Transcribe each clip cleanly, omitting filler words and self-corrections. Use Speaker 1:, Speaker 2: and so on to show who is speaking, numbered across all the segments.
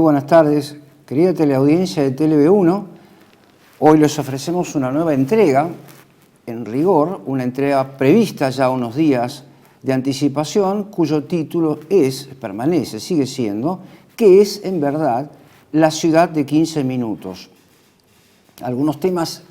Speaker 1: Muy buenas tardes, querida teleaudiencia de TLV1. Hoy les ofrecemos una nueva entrega, en rigor, una entrega prevista ya unos días de anticipación, cuyo título permanece, sigue siendo, ¿qué es en verdad la ciudad de 15 minutos? Algunos temas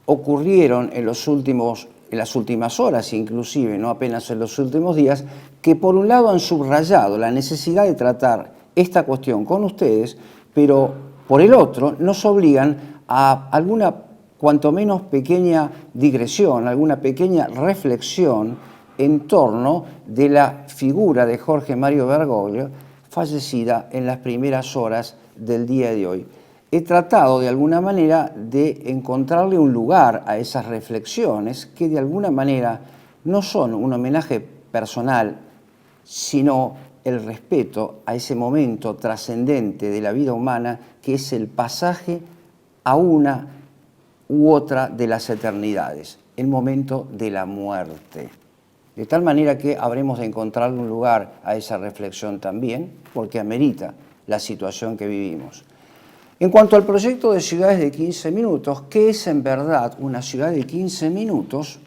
Speaker 1: ocurrieron en las últimas horas, inclusive, no apenas en los últimos días, que por un lado han subrayado la necesidad de tratar esta cuestión con ustedes, pero por el otro nos obligan a alguna, cuanto menos pequeña digresión, alguna pequeña reflexión en torno de la figura de Jorge Mario Bergoglio, fallecida en las primeras horas del día de hoy. He tratado de alguna manera de encontrarle un lugar a esas reflexiones que de alguna manera no son un homenaje personal, sino el respeto a ese momento trascendente de la vida humana que es el pasaje a una u otra de las eternidades, el momento de la muerte. De tal manera que habremos de encontrarle un lugar a esa reflexión también, porque amerita la situación que vivimos. En cuanto al proyecto de ciudades de 15 minutos, ¿qué es en verdad una ciudad de 15 minutos?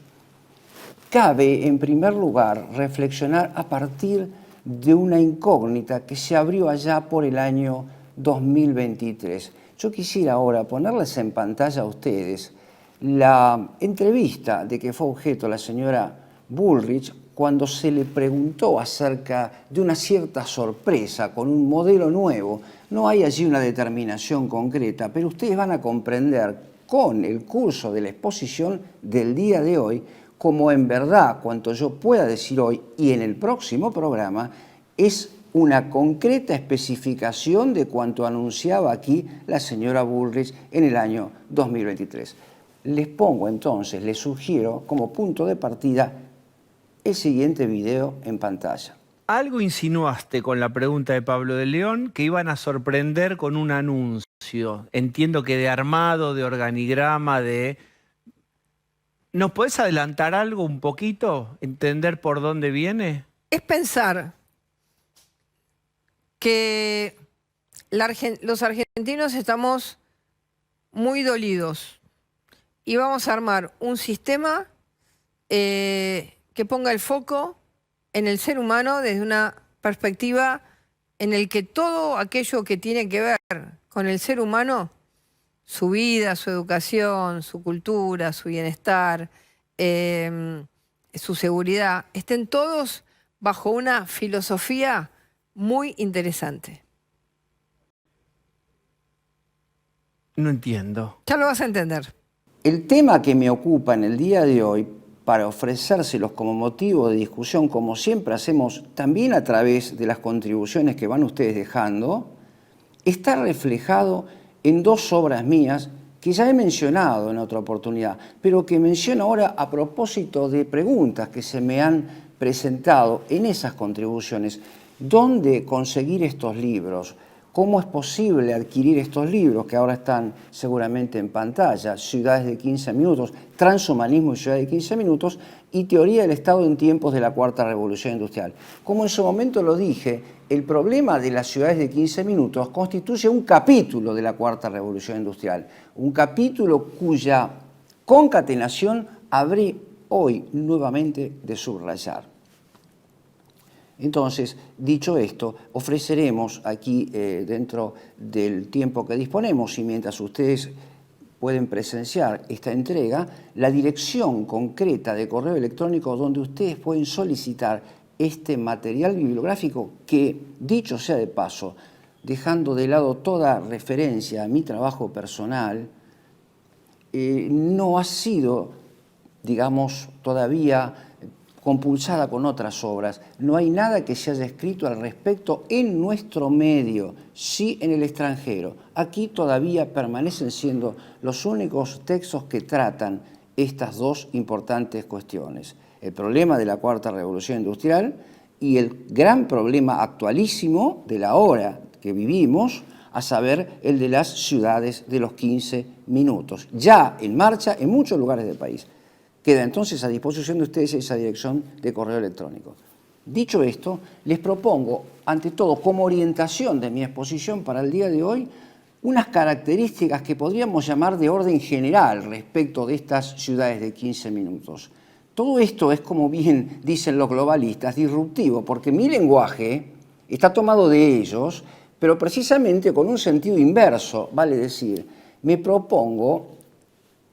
Speaker 1: Cabe, en primer lugar, reflexionar a partir de una incógnita que se abrió allá por el año 2023. Yo quisiera ahora ponerles en pantalla a ustedes la entrevista de que fue objeto la señora Bullrich cuando se le preguntó acerca de una cierta sorpresa con un modelo nuevo. No hay allí una determinación concreta, pero ustedes van a comprender con el curso de la exposición del día de hoy como en verdad cuanto yo pueda decir hoy y en el próximo programa es una concreta especificación de cuanto anunciaba aquí la señora Bullrich en el año 2023. Les pongo entonces, les sugiero como punto de partida el siguiente video en pantalla.
Speaker 2: Algo insinuaste con la pregunta de Pablo de León que iban a sorprender con un anuncio. Entiendo que de armado, de organigrama, de... ¿Nos podés adelantar algo un poquito? ¿Entender por dónde viene?
Speaker 3: Es pensar que los argentinos estamos muy dolidos y vamos a armar un sistema que ponga el foco en el ser humano desde una perspectiva en el que todo aquello que tiene que ver con el ser humano, su vida, su educación, su cultura, su bienestar, su seguridad, estén todos bajo una filosofía muy interesante.
Speaker 2: No entiendo.
Speaker 3: Ya lo vas a entender.
Speaker 1: El tema que me ocupa en el día de hoy, para ofrecérselos como motivo de discusión, como siempre hacemos también a través de las contribuciones que van ustedes dejando, está reflejado en dos obras mías que ya he mencionado en otra oportunidad, pero que menciono ahora a propósito de preguntas que se me han presentado en esas contribuciones. ¿Dónde conseguir estos libros? ¿Cómo es posible adquirir estos libros que ahora están seguramente en pantalla? Ciudades de 15 minutos, Transhumanismo y Ciudades de 15 minutos y Teoría del Estado en tiempos de la Cuarta Revolución Industrial. Como en su momento lo dije, el problema de las ciudades de 15 minutos constituye un capítulo de la Cuarta Revolución Industrial, un capítulo cuya concatenación habré hoy nuevamente de subrayar. Entonces, dicho esto, ofreceremos aquí dentro del tiempo que disponemos y mientras ustedes pueden presenciar esta entrega, la dirección concreta de correo electrónico donde ustedes pueden solicitar este material bibliográfico que, dicho sea de paso, dejando de lado toda referencia a mi trabajo personal, no ha sido, digamos, todavía compulsada con otras obras. No hay nada que se haya escrito al respecto en nuestro medio, sí en el extranjero. Aquí todavía permanecen siendo los únicos textos que tratan estas dos importantes cuestiones. El problema de la Cuarta Revolución Industrial y el gran problema actualísimo de la hora que vivimos, a saber, el de las ciudades de los 15 minutos, ya en marcha en muchos lugares del país. Queda entonces a disposición de ustedes esa dirección de correo electrónico. Dicho esto, les propongo, ante todo, como orientación de mi exposición para el día de hoy, unas características que podríamos llamar de orden general respecto de estas ciudades de 15 minutos. Todo esto es, como bien dicen los globalistas, disruptivo, porque mi lenguaje está tomado de ellos, pero precisamente con un sentido inverso, vale decir, me propongo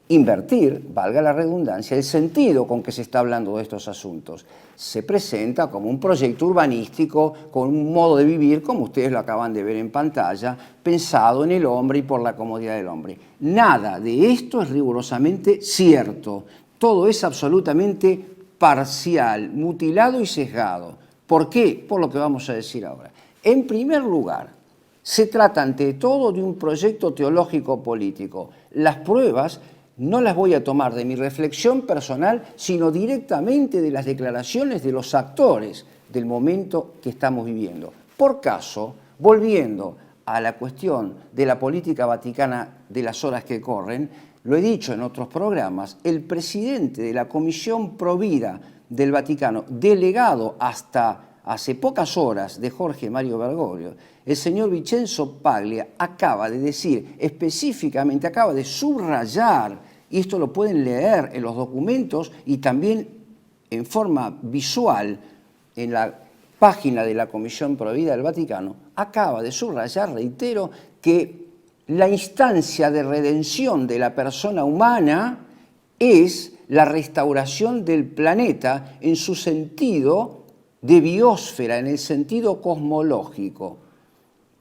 Speaker 1: invertir, valga la redundancia, el sentido con que se está hablando de estos asuntos. Se presenta como un proyecto urbanístico con un modo de vivir, como ustedes lo acaban de ver en pantalla, pensado en el hombre y por la comodidad del hombre. Nada de esto es rigurosamente cierto. Todo es absolutamente parcial, mutilado y sesgado. ¿Por qué? Por lo que vamos a decir ahora. En primer lugar, se trata ante todo de un proyecto teológico político. Las pruebas no las voy a tomar de mi reflexión personal, sino directamente de las declaraciones de los actores del momento que estamos viviendo. Por caso, volviendo a la cuestión de la política vaticana de las horas que corren, lo he dicho en otros programas, el presidente de la Comisión Provida del Vaticano, delegado hasta hace pocas horas de Jorge Mario Bergoglio, el señor Vincenzo Paglia acaba de decir específicamente, acaba de subrayar, y esto lo pueden leer en los documentos y también en forma visual en la página de la Comisión Provida del Vaticano, acaba de subrayar, reitero, que la instancia de redención de la persona humana es la restauración del planeta en su sentido de biosfera, en el sentido cosmológico.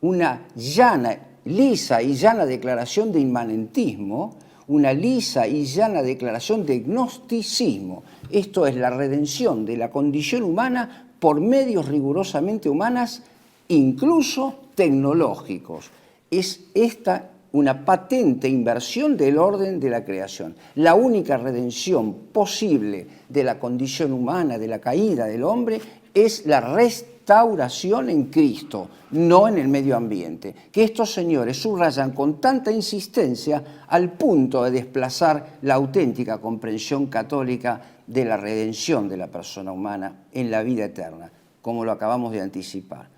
Speaker 1: Una llana, lisa y llana declaración de inmanentismo, una lisa y llana declaración de gnosticismo. Esto es la redención de la condición humana por medios rigurosamente humanas, incluso tecnológicos. Es esta una patente inversión del orden de la creación. La única redención posible de la condición humana, de la caída del hombre, es la restauración en Cristo, no en el medio ambiente, que estos señores subrayan con tanta insistencia al punto de desplazar la auténtica comprensión católica de la redención de la persona humana en la vida eterna, como lo acabamos de anticipar.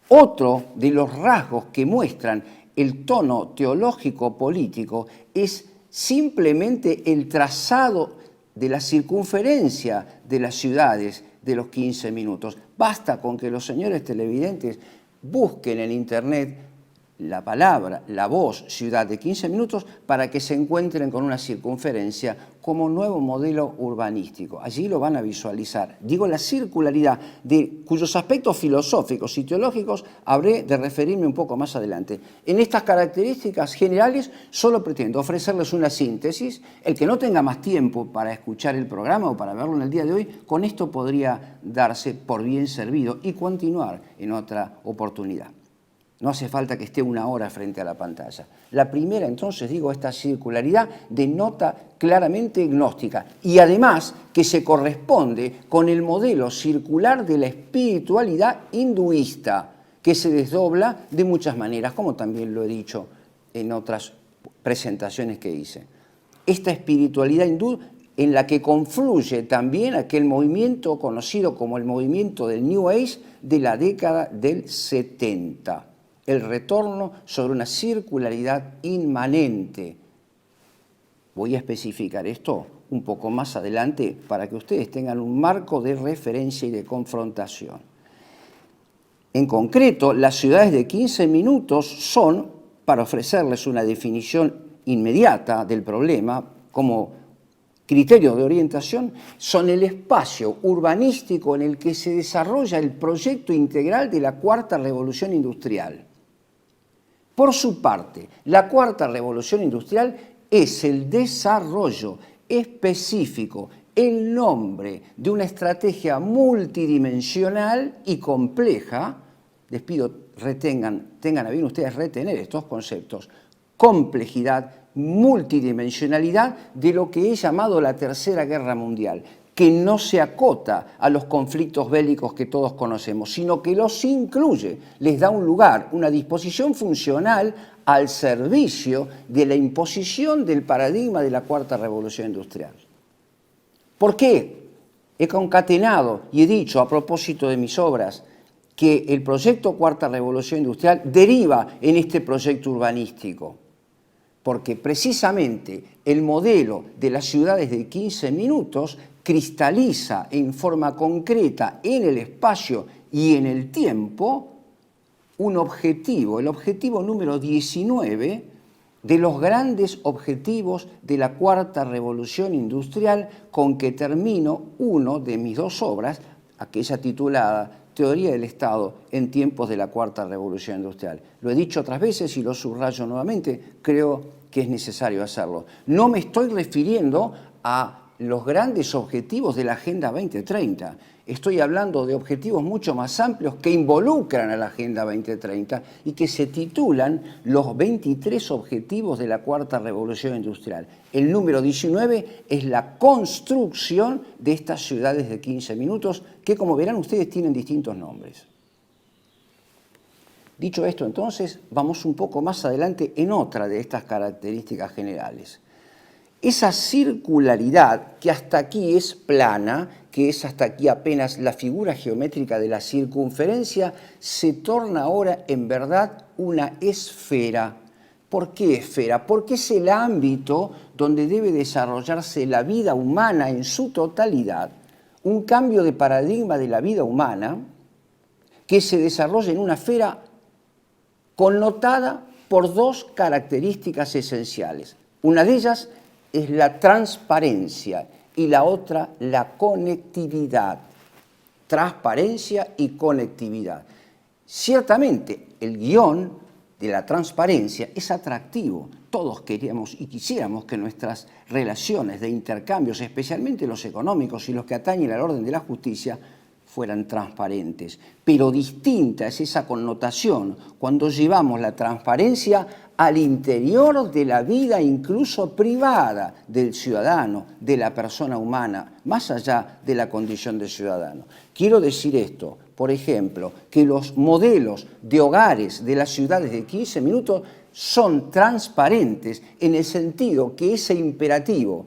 Speaker 1: Otro de los rasgos que muestran el tono teológico-político es simplemente el trazado de la circunferencia de las ciudades de los 15 minutos. Basta con que los señores televidentes busquen en internet la palabra, la voz ciudad de 15 minutos para que se encuentren con una circunferencia como nuevo modelo urbanístico. Allí lo van a visualizar. Digo la circularidad, de cuyos aspectos filosóficos y teológicos habré de referirme un poco más adelante. En estas características generales solo pretendo ofrecerles una síntesis. El que no tenga más tiempo para escuchar el programa o para verlo en el día de hoy, con esto podría darse por bien servido y continuar en otra oportunidad. No hace falta que esté una hora frente a la pantalla. La primera, entonces, digo, esta circularidad denota claramente gnóstica y además que se corresponde con el modelo circular de la espiritualidad hinduista, que se desdobla de muchas maneras, como también lo he dicho en otras presentaciones que hice. Esta espiritualidad hindú en la que confluye también aquel movimiento conocido como el movimiento del New Age de la década del 70. El retorno sobre una circularidad inmanente. Voy a especificar esto un poco más adelante para que ustedes tengan un marco de referencia y de confrontación. En concreto, las ciudades de 15 minutos son, para ofrecerles una definición inmediata del problema como criterio de orientación, son el espacio urbanístico en el que se desarrolla el proyecto integral de la Cuarta Revolución Industrial. Por su parte, la Cuarta Revolución Industrial es el desarrollo específico, el nombre de una estrategia multidimensional y compleja. Les pido, tengan a bien ustedes retener estos conceptos: complejidad, multidimensionalidad de lo que he llamado la Tercera Guerra Mundial, que no se acota a los conflictos bélicos que todos conocemos, sino que los incluye, les da un lugar, una disposición funcional al servicio de la imposición del paradigma de la Cuarta Revolución Industrial. ¿Por qué? He concatenado y he dicho a propósito de mis obras que el proyecto Cuarta Revolución Industrial deriva en este proyecto urbanístico, porque precisamente el modelo de las ciudades de 15 minutos cristaliza en forma concreta en el espacio y en el tiempo un objetivo, el objetivo número 19 de los grandes objetivos de la Cuarta Revolución Industrial, con que termino uno de mis dos obras, aquella titulada Teoría del Estado en tiempos de la Cuarta Revolución Industrial. Lo he dicho otras veces y lo subrayo nuevamente, creo que es necesario hacerlo. No me estoy refiriendo a los grandes objetivos de la Agenda 2030. Estoy hablando de objetivos mucho más amplios que involucran a la Agenda 2030 y que se titulan los 23 objetivos de la Cuarta Revolución Industrial. El número 19 es la construcción de estas ciudades de 15 minutos que, como verán ustedes, tienen distintos nombres. Dicho esto, entonces, vamos un poco más adelante en otra de estas características generales. Esa circularidad que hasta aquí es plana, que es hasta aquí apenas la figura geométrica de la circunferencia, se torna ahora en verdad una esfera. ¿Por qué esfera? Porque es el ámbito donde debe desarrollarse la vida humana en su totalidad, un cambio de paradigma de la vida humana que se desarrolla en una esfera connotada por dos características esenciales. Una de ellas es la transparencia y la otra la conectividad. Transparencia y conectividad. Ciertamente, el guión de la transparencia es atractivo. Todos queríamos y quisiéramos que nuestras relaciones de intercambios, especialmente los económicos y los que atañen al orden de la justicia, fueran transparentes. Pero distinta es esa connotación cuando llevamos la transparencia al interior de la vida incluso privada del ciudadano, de la persona humana, más allá de la condición de ciudadano. Quiero decir esto, por ejemplo, que los modelos de hogares de las ciudades de 15 minutos son transparentes en el sentido que ese imperativo,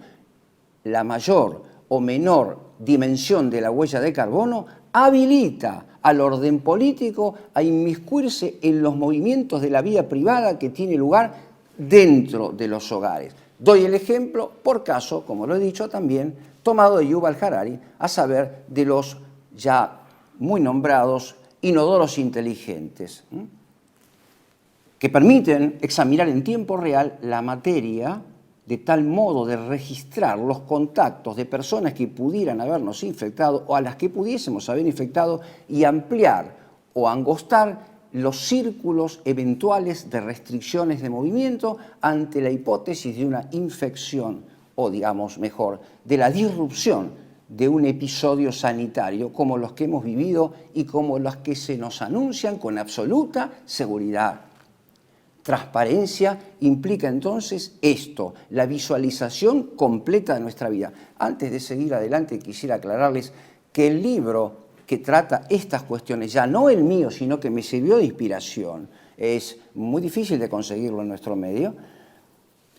Speaker 1: la mayor o menor dimensión de la huella de carbono, habilita al orden político a inmiscuirse en los movimientos de la vida privada que tiene lugar dentro de los hogares. Doy el ejemplo, por caso, como lo he dicho también, tomado de Yuval Harari, a saber, de los ya muy nombrados inodoros inteligentes, que permiten examinar en tiempo real la materia de tal modo de registrar los contactos de personas que pudieran habernos infectado o a las que pudiésemos haber infectado y ampliar o angostar los círculos eventuales de restricciones de movimiento ante la hipótesis de una infección o, digamos mejor, de la disrupción de un episodio sanitario como los que hemos vivido y como los que se nos anuncian con absoluta seguridad. Transparencia implica entonces esto, la visualización completa de nuestra vida. Antes de seguir adelante quisiera aclararles que el libro que trata estas cuestiones, ya no el mío, sino que me sirvió de inspiración, es muy difícil de conseguirlo en nuestro medio,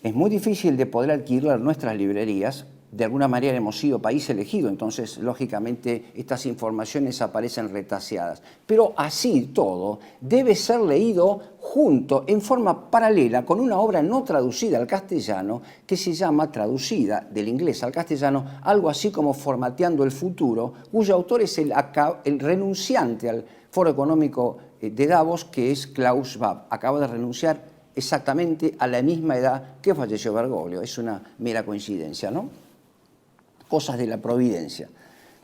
Speaker 1: es muy difícil de poder adquirirlo en nuestras librerías. De alguna manera hemos sido país elegido, entonces lógicamente estas informaciones aparecen retaseadas. Pero así todo debe ser leído junto, en forma paralela, con una obra no traducida al castellano que se llama, traducida del inglés al castellano, algo así como Formateando el futuro, cuyo autor es el renunciante al Foro Económico de Davos, que es Klaus Schwab. Acaba de renunciar exactamente a la misma edad que falleció Bergoglio. Es una mera coincidencia, ¿no? Cosas de la providencia.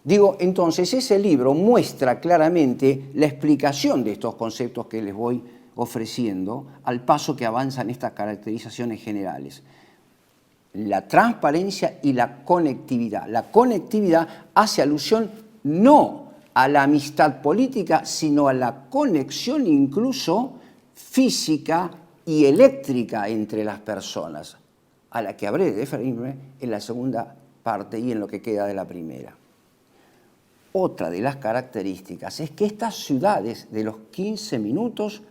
Speaker 1: Digo, entonces, ese libro muestra claramente la explicación de estos conceptos que les voy ofreciendo al paso que avanzan estas caracterizaciones generales. La transparencia y la conectividad. La conectividad hace alusión no a la amistad política, sino a la conexión incluso física y eléctrica entre las personas, a la que habré de referirme en la segunda parte y en lo que queda de la primera. Otra de las características es que estas ciudades de los 15 minutos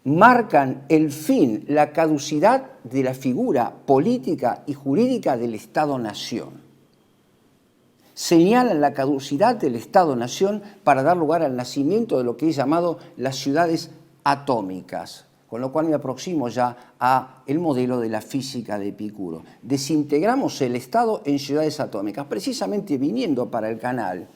Speaker 1: marcan el fin, la caducidad de la figura política y jurídica del Estado-Nación. señalan la caducidad del Estado-Nación para dar lugar al nacimiento de lo que es llamado las ciudades atómicas, con lo cual me aproximo ya a el modelo de la física de Epicuro. Desintegramos el Estado en ciudades atómicas. Precisamente viniendo para el canal,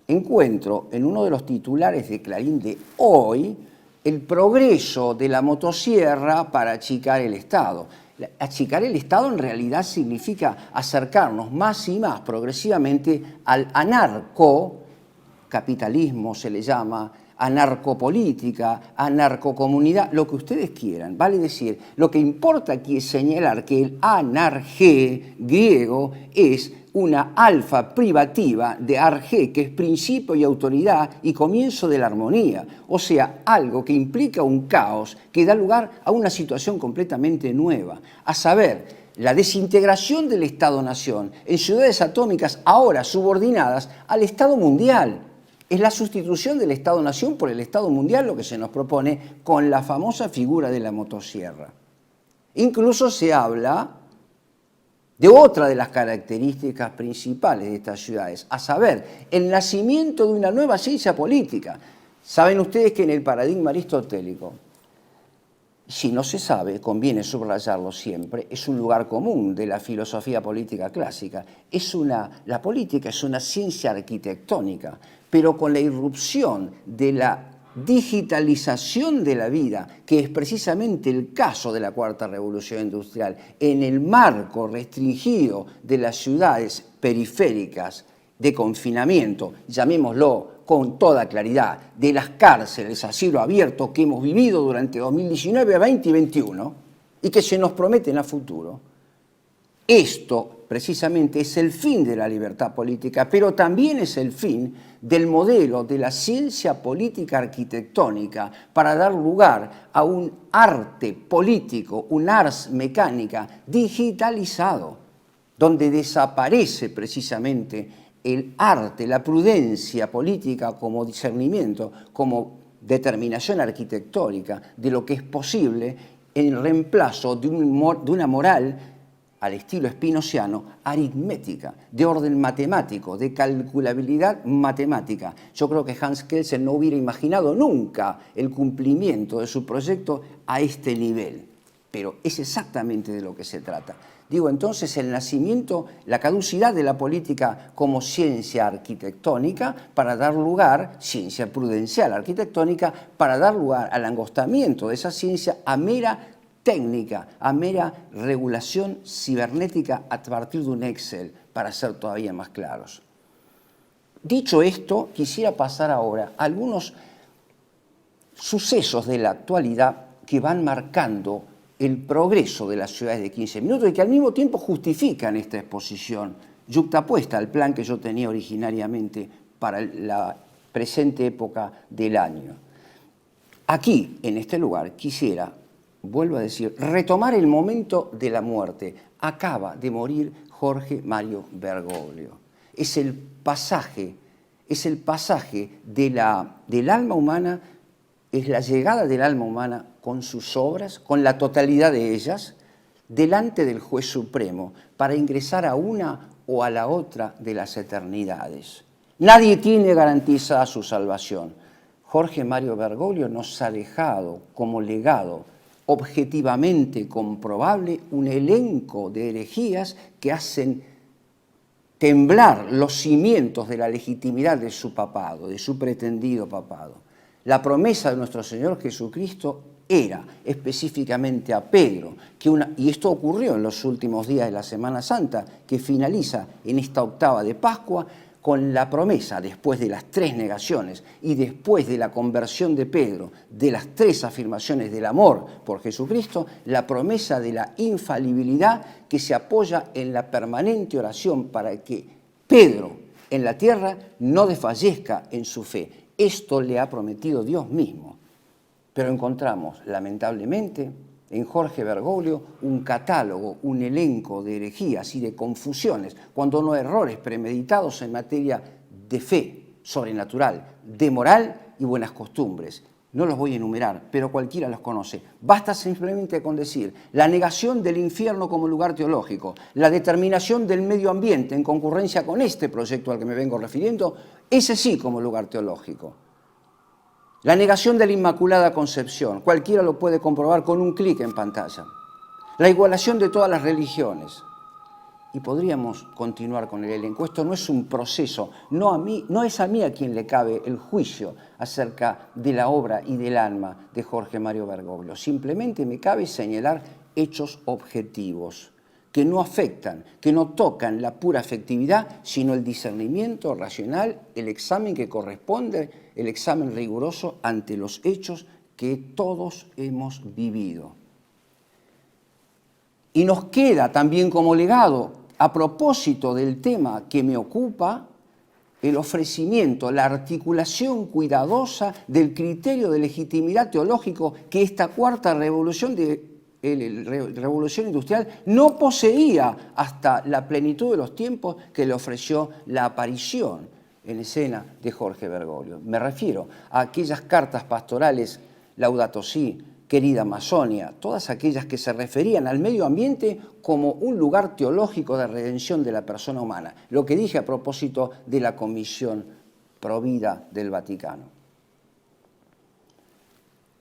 Speaker 1: encuentro en uno de los titulares de Clarín de hoy el progreso de la motosierra para achicar el Estado. Achicar el Estado en realidad significa acercarnos más y más progresivamente al anarcocapitalismo, se le llama, anarcopolítica, anarcocomunidad, lo que ustedes quieran. Vale decir, lo que importa aquí es señalar que el anargé griego es una alfa privativa de argé, que es principio y autoridad y comienzo de la armonía, o sea, algo que implica un caos que da lugar a una situación completamente nueva, a saber, la desintegración del Estado-Nación en ciudades atómicas ahora subordinadas al Estado mundial. Es la sustitución del Estado-Nación por el Estado mundial lo que se nos propone con la famosa figura de la motosierra. Incluso se habla de otra de las características principales de estas ciudades, a saber, el nacimiento de una nueva ciencia política. Saben ustedes que en el paradigma aristotélico, si no se sabe, conviene subrayarlo siempre, es un lugar común de la filosofía política clásica. La política es una ciencia arquitectónica, pero con la irrupción de la digitalización de la vida, que es precisamente el caso de la Cuarta Revolución Industrial, en el marco restringido de las ciudades periféricas de confinamiento, llamémoslo con toda claridad, de las cárceles a cielo abierto que hemos vivido durante 2019, 20 y 21 y que se nos prometen a futuro. Esto precisamente es el fin de la libertad política, pero también es el fin del modelo de la ciencia política arquitectónica para dar lugar a un arte político, un ars mecánica digitalizado, donde desaparece precisamente el arte, la prudencia política como discernimiento, como determinación arquitectónica de lo que es posible en reemplazo de una moral al estilo spinoziano, aritmética, de orden matemático, de calculabilidad matemática. Yo creo que Hans Kelsen no hubiera imaginado nunca el cumplimiento de su proyecto a este nivel, pero es exactamente de lo que se trata. Digo, entonces, el nacimiento, la caducidad de la política como ciencia arquitectónica para dar lugar, ciencia prudencial arquitectónica, para dar lugar al angostamiento de esa ciencia a mera técnica, a mera regulación cibernética a partir de un Excel, para ser todavía más claros. Dicho esto, quisiera pasar ahora a algunos sucesos de la actualidad que van marcando el progreso de las ciudades de 15 minutos y que al mismo tiempo justifican esta exposición, yuxtapuesta al plan que yo tenía originariamente para la presente época del año. Aquí, en este lugar, quisiera, vuelvo a decir, retomar el momento de la muerte. Acaba de morir Jorge Mario Bergoglio. Es el pasaje del alma humana, es la llegada del alma humana con sus obras, con la totalidad de ellas, delante del juez supremo, para ingresar a una o a la otra de las eternidades. Nadie tiene garantizada su salvación. Jorge Mario Bergoglio nos ha dejado como legado objetivamente comprobable un elenco de herejías que hacen temblar los cimientos de la legitimidad de su papado, de su pretendido papado. La promesa de nuestro Señor Jesucristo era específicamente a Pedro, y esto ocurrió en los últimos días de la Semana Santa, que finaliza en esta octava de Pascua, con la promesa, después de las 3 negaciones y después de la conversión de Pedro, de las 3 afirmaciones del amor por Jesucristo, la promesa de la infalibilidad que se apoya en la permanente oración para que Pedro en la tierra no desfallezca en su fe. Esto le ha prometido Dios mismo. Pero encontramos, lamentablemente, en Jorge Bergoglio un catálogo, un elenco de herejías y de confusiones, cuando no errores premeditados en materia de fe sobrenatural, de moral y buenas costumbres. No los voy a enumerar, pero cualquiera los conoce. Basta simplemente con decir la negación del infierno como lugar teológico, la determinación del medio ambiente en concurrencia con este proyecto al que me vengo refiriendo, ese sí como lugar teológico. La negación de la Inmaculada Concepción, cualquiera lo puede comprobar con un clic en pantalla. La igualación de todas las religiones. Y podríamos continuar con el elenco. Esto no es un proceso, no es a mí a quien le cabe el juicio acerca de la obra y del alma de Jorge Mario Bergoglio. Simplemente me cabe señalar hechos objetivos que no afectan, que no tocan la pura afectividad, sino el discernimiento racional, el examen que corresponde, el examen riguroso ante los hechos que todos hemos vivido. Y nos queda también como legado, a propósito del tema que me ocupa, el ofrecimiento, la articulación cuidadosa del criterio de legitimidad teológico que esta cuarta revolución industrial no poseía hasta la plenitud de los tiempos que le ofreció la aparición en escena de Jorge Bergoglio. Me refiero a aquellas cartas pastorales Laudato Si, Querida Amazonia, todas aquellas que se referían al medio ambiente como un lugar teológico de redención de la persona humana. Lo que dije a propósito de la Comisión Provida del Vaticano.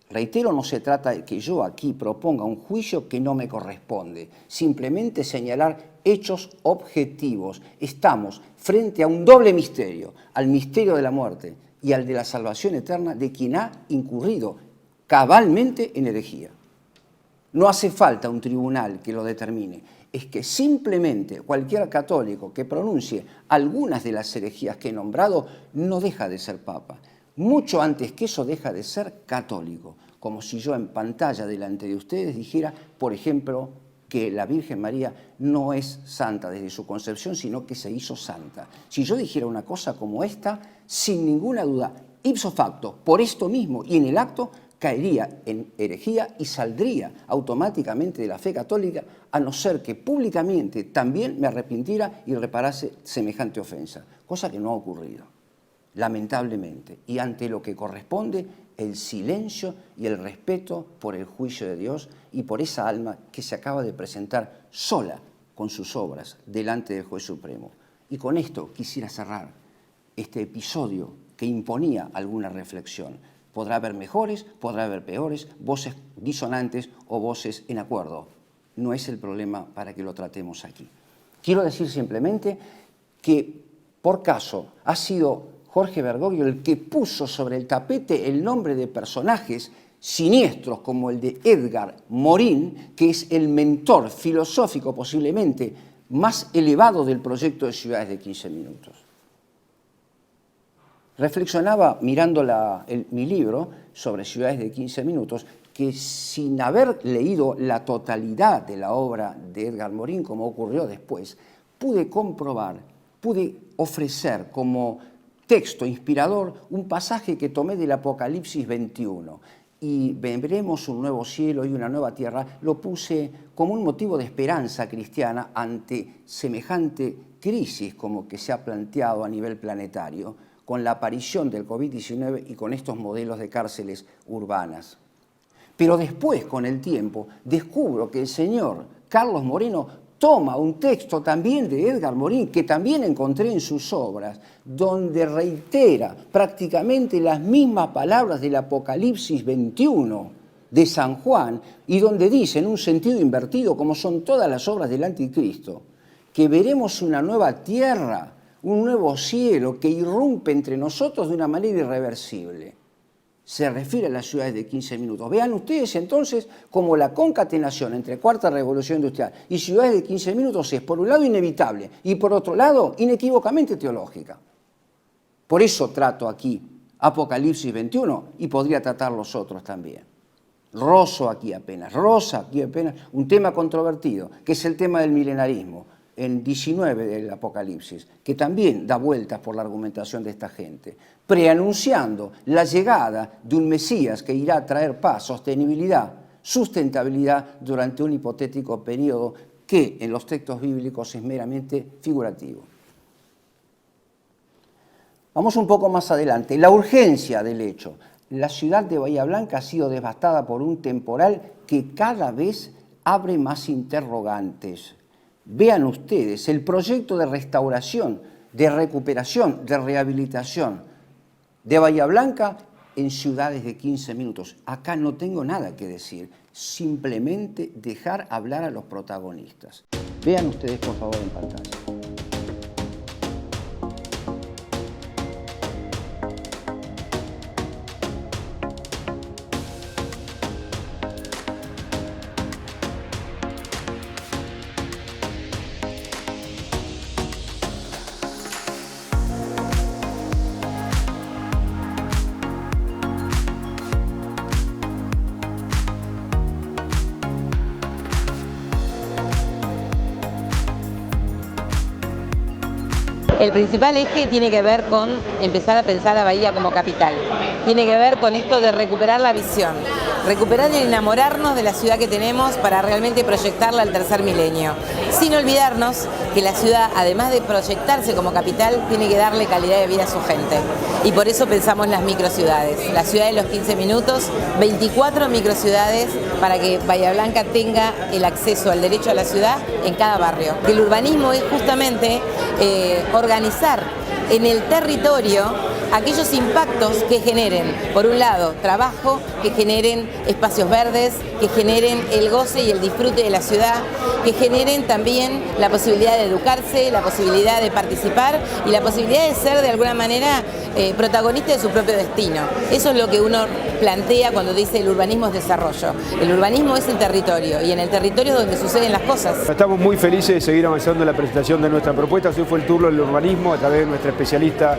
Speaker 1: Reitero, no se trata de que yo aquí proponga un juicio que no me corresponde, simplemente señalar hechos objetivos. Estamos frente a un doble misterio, al misterio de la muerte y al de la salvación eterna de quien ha incurrido cabalmente en herejía. No hace falta un tribunal que lo determine, es que simplemente cualquier católico que pronuncie algunas de las herejías que he nombrado no deja de ser papa. Mucho antes que eso deja de ser católico, como si yo en pantalla delante de ustedes dijera, por ejemplo, que la Virgen María no es santa desde su concepción, sino que se hizo santa. Si yo dijera una cosa como esta, sin ninguna duda, ipso facto, por esto mismo y en el acto, caería en herejía y saldría automáticamente de la fe católica, a no ser que públicamente también me arrepintiera y reparase semejante ofensa, cosa que no ha ocurrido, lamentablemente, y ante lo que corresponde el silencio y el respeto por el juicio de Dios y por esa alma que se acaba de presentar sola con sus obras delante del Juez Supremo. Y con esto quisiera cerrar este episodio que imponía alguna reflexión. Podrá haber mejores, podrá haber peores, voces disonantes o voces en acuerdo. No es el problema para que lo tratemos aquí. Quiero decir simplemente que, por caso, ha sido Jorge Bergoglio el que puso sobre el tapete el nombre de personajes siniestros como el de Edgar Morin, que es el mentor filosófico posiblemente más elevado del proyecto de Ciudades de 15 Minutos. Reflexionaba mirando mi libro sobre Ciudades de 15 Minutos que sin haber leído la totalidad de la obra de Edgar Morin, como ocurrió después, pude comprobar, pude ofrecer como texto inspirador un pasaje que tomé del Apocalipsis 21. Y veremos un nuevo cielo y una nueva tierra, lo puse como un motivo de esperanza cristiana ante semejante crisis como que se ha planteado a nivel planetario, con la aparición del COVID-19 y con estos modelos de cárceles urbanas. Pero después, con el tiempo, descubro que el señor Carlos Moreno toma un texto también de Edgar Morin, que también encontré en sus obras, donde reitera prácticamente las mismas palabras del Apocalipsis 21 de San Juan, y donde dice, en un sentido invertido, como son todas las obras del Anticristo, que veremos una nueva tierra, un nuevo cielo que irrumpe entre nosotros de una manera irreversible. Se refiere a las ciudades de 15 minutos. Vean ustedes entonces cómo la concatenación entre Cuarta Revolución Industrial y ciudades de 15 minutos es, por un lado, inevitable y, por otro lado, inequívocamente teológica. Por eso trato aquí Apocalipsis 21 y podría tratar los otros también. Rosa aquí apenas, un tema controvertido, que es el tema del milenarismo, en 19 del Apocalipsis, que también da vueltas por la argumentación de esta gente, preanunciando la llegada de un Mesías que irá a traer paz, sostenibilidad, sustentabilidad durante un hipotético periodo que en los textos bíblicos es meramente figurativo. Vamos un poco más adelante. La urgencia del hecho. La ciudad de Bahía Blanca ha sido devastada por un temporal que cada vez abre más interrogantes. Vean ustedes el proyecto de restauración, de recuperación, de rehabilitación de Bahía Blanca en ciudades de 15 minutos. Acá no tengo nada que decir, simplemente dejar hablar a los protagonistas. Vean ustedes por favor en pantalla.
Speaker 4: El principal eje tiene que ver con empezar a pensar a Bahía como capital. Tiene que ver con esto de recuperar la visión, recuperar y enamorarnos de la ciudad que tenemos para realmente proyectarla al tercer milenio. Sin olvidarnos que la ciudad, además de proyectarse como capital, tiene que darle calidad de vida a su gente. Y por eso pensamos las microciudades. La ciudad de los 15 minutos, 24 microciudades para que Bahía Blanca tenga el acceso al derecho a la ciudad en cada barrio. El urbanismo es justamente organizar en el territorio aquellos impactos que generen, por un lado, trabajo, que generen espacios verdes, que generen el goce y el disfrute de la ciudad, que generen también la posibilidad de educarse, la posibilidad de participar y la posibilidad de ser de alguna manera protagonista de su propio destino. Eso es lo que uno plantea cuando dice el urbanismo es desarrollo. El urbanismo es el territorio y en el territorio es donde suceden las cosas.
Speaker 5: Estamos muy felices de seguir avanzando en la presentación de nuestra propuesta. Hoy fue el turno del urbanismo a través de nuestra especialista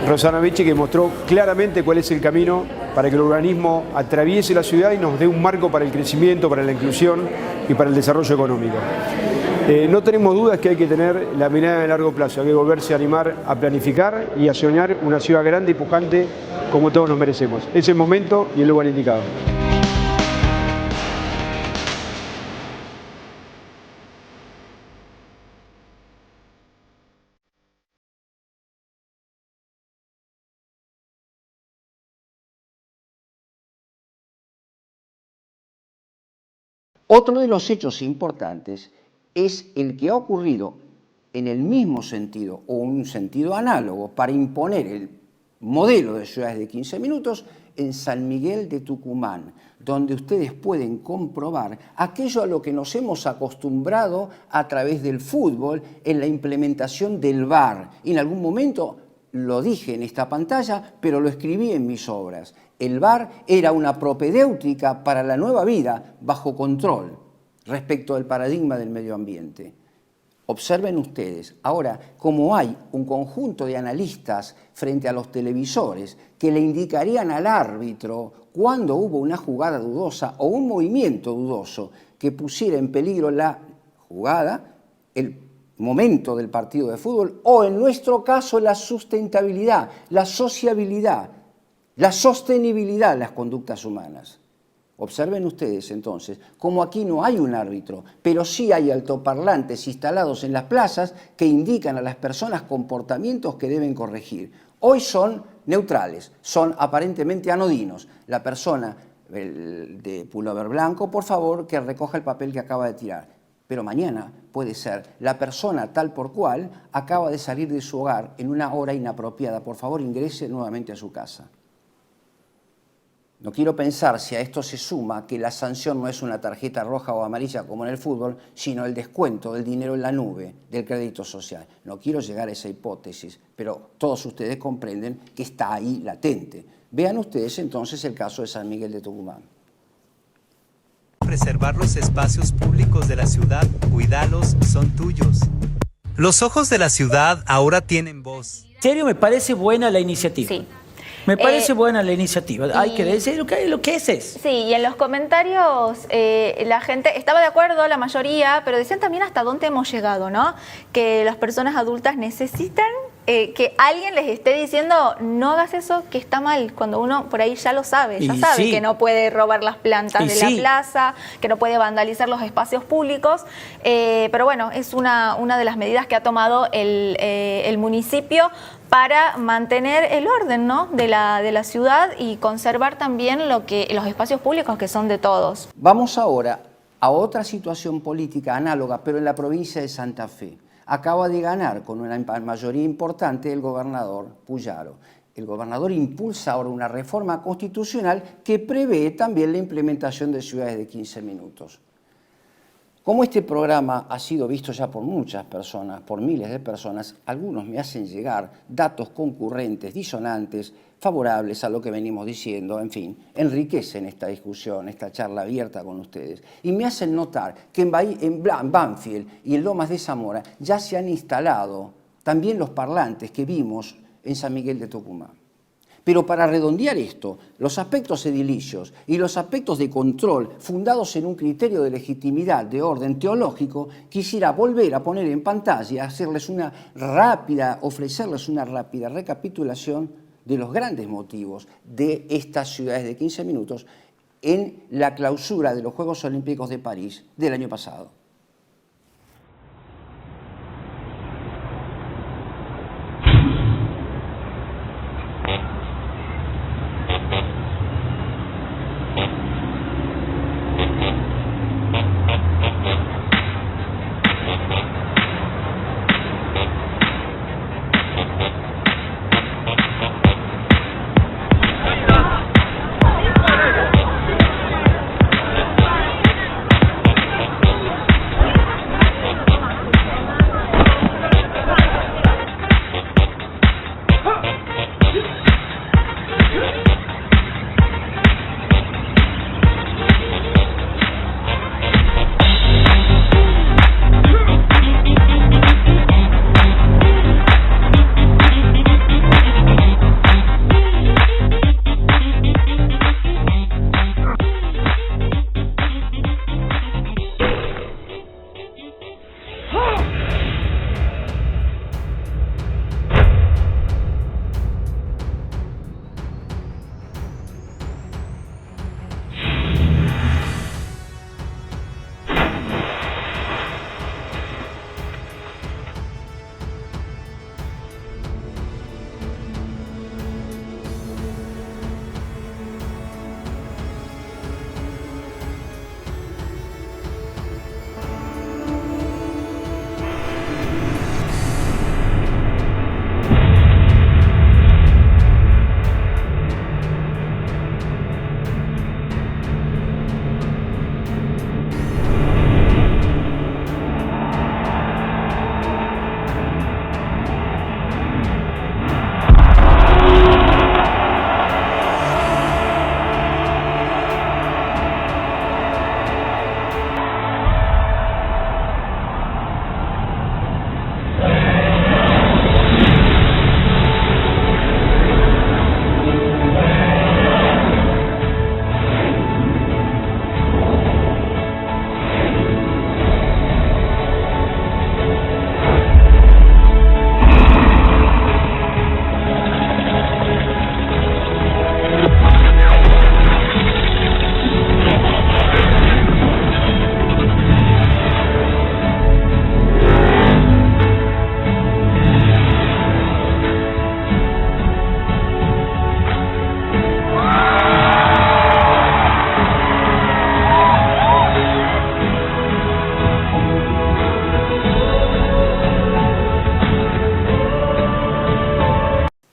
Speaker 5: Rosana Becci, que mostró claramente cuál es el camino para que el urbanismo atraviese la ciudad y nos dé un marco para el crecimiento, para la inclusión y para el desarrollo económico. No tenemos dudas que hay que tener la mirada de largo plazo, hay que volverse a animar a planificar y a soñar una ciudad grande y pujante como todos nos merecemos. Es el momento y el lugar indicado.
Speaker 1: Otro de los hechos importantes es el que ha ocurrido en el mismo sentido o un sentido análogo para imponer el modelo de ciudades de 15 minutos en San Miguel de Tucumán, donde ustedes pueden comprobar aquello a lo que nos hemos acostumbrado a través del fútbol en la implementación del VAR. Y en algún momento lo dije en esta pantalla, pero lo escribí en mis obras. El VAR era una propedéutica para la nueva vida bajo control respecto al paradigma del medio ambiente. Observen ustedes, ahora, como hay un conjunto de analistas frente a los televisores que le indicarían al árbitro cuando hubo una jugada dudosa o un movimiento dudoso que pusiera en peligro la jugada, el momento del partido de fútbol, o en nuestro caso la sustentabilidad, la sociabilidad, la sostenibilidad de las conductas humanas. Observen ustedes entonces, como aquí no hay un árbitro, pero sí hay altoparlantes instalados en las plazas que indican a las personas comportamientos que deben corregir. Hoy son neutrales, son aparentemente anodinos. La persona de pullover blanco, por favor, que recoja el papel que acaba de tirar. Pero mañana puede ser la persona tal por cual acaba de salir de su hogar en una hora inapropiada. Por favor, ingrese nuevamente a su casa. No quiero pensar si a esto se suma que la sanción no es una tarjeta roja o amarilla como en el fútbol, sino el descuento del dinero en la nube del crédito social. No quiero llegar a esa hipótesis, pero todos ustedes comprenden que está ahí latente. Vean ustedes entonces el caso de San Miguel de Tucumán.
Speaker 6: Preservar los espacios públicos de la ciudad, cuidalos, son tuyos. Los ojos de la ciudad ahora tienen voz.
Speaker 7: En serio, me parece buena la iniciativa.
Speaker 8: Sí.
Speaker 7: Me parece buena la iniciativa. Hay que decir lo que es.
Speaker 8: Sí, y en los comentarios la gente estaba de acuerdo, la mayoría, pero decían también hasta dónde hemos llegado, ¿no? Que las personas adultas necesitan que alguien les esté diciendo no hagas eso, que está mal, cuando uno por ahí ya lo sabe, ya sabe
Speaker 7: sí,
Speaker 8: que no puede robar las plantas de
Speaker 7: sí,
Speaker 8: la plaza, que no puede vandalizar los espacios públicos, pero bueno, es una de las medidas que ha tomado el municipio para mantener el orden, ¿no?, de la ciudad y conservar también los espacios públicos que son de todos.
Speaker 1: Vamos ahora a otra situación política análoga, pero en la provincia de Santa Fe. Acaba de ganar con una mayoría importante el gobernador Puyaro. El gobernador impulsa ahora una reforma constitucional que prevé también la implementación de ciudades de 15 minutos. Como este programa ha sido visto ya por muchas personas, por miles de personas, algunos me hacen llegar datos concurrentes, disonantes, favorables a lo que venimos diciendo, en fin, enriquecen esta discusión, esta charla abierta con ustedes. Y me hacen notar que en Banfield y en Lomas de Zamora ya se han instalado también los parlantes que vimos en San Miguel de Tucumán. Pero para redondear esto, los aspectos edilicios y los aspectos de control fundados en un criterio de legitimidad de orden teológico, quisiera volver a poner en pantalla, ofrecerles una rápida recapitulación de los grandes motivos de estas ciudades de 15 minutos en la clausura de los Juegos Olímpicos de París del año pasado.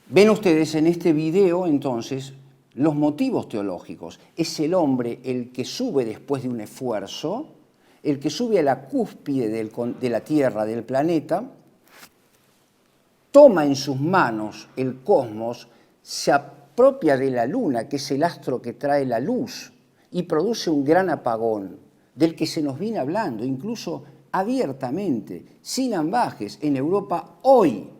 Speaker 1: Ven ustedes en este video, entonces, los motivos teológicos. Es el hombre el que sube después de un esfuerzo, el que sube a la cúspide de la Tierra, del planeta, toma en sus manos el cosmos, se apropia de la luna, que es el astro que trae la luz, y produce un gran apagón, del que se nos viene hablando, incluso abiertamente, sin ambajes, en Europa hoy,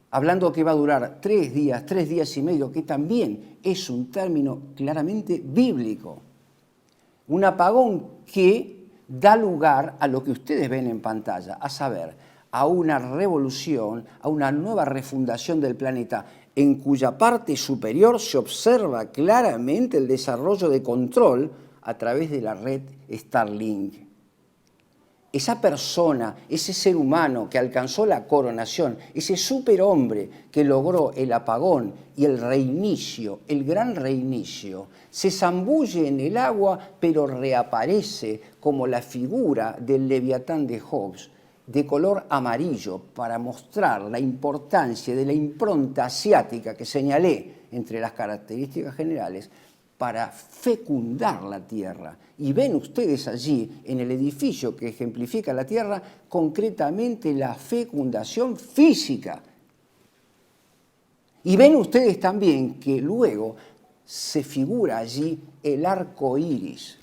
Speaker 1: hablando que va a durar 3 días y medio, que también es un término claramente bíblico. Un apagón que da lugar a lo que ustedes ven en pantalla, a saber, a una revolución, a una nueva refundación del planeta, en cuya parte superior se observa claramente el desarrollo de control a través de la red Starlink. esa persona, ese ser humano que alcanzó la coronación, ese superhombre que logró el apagón y el reinicio, el gran reinicio, se zambulle en el agua, pero reaparece como la figura del Leviatán de Hobbes, de color amarillo, para mostrar la importancia de la impronta asiática que señalé entre las características generales, para fecundar la tierra. Y ven ustedes allí, en el edificio que ejemplifica la tierra, concretamente la fecundación física. Y ven ustedes también que luego se figura allí el arco iris.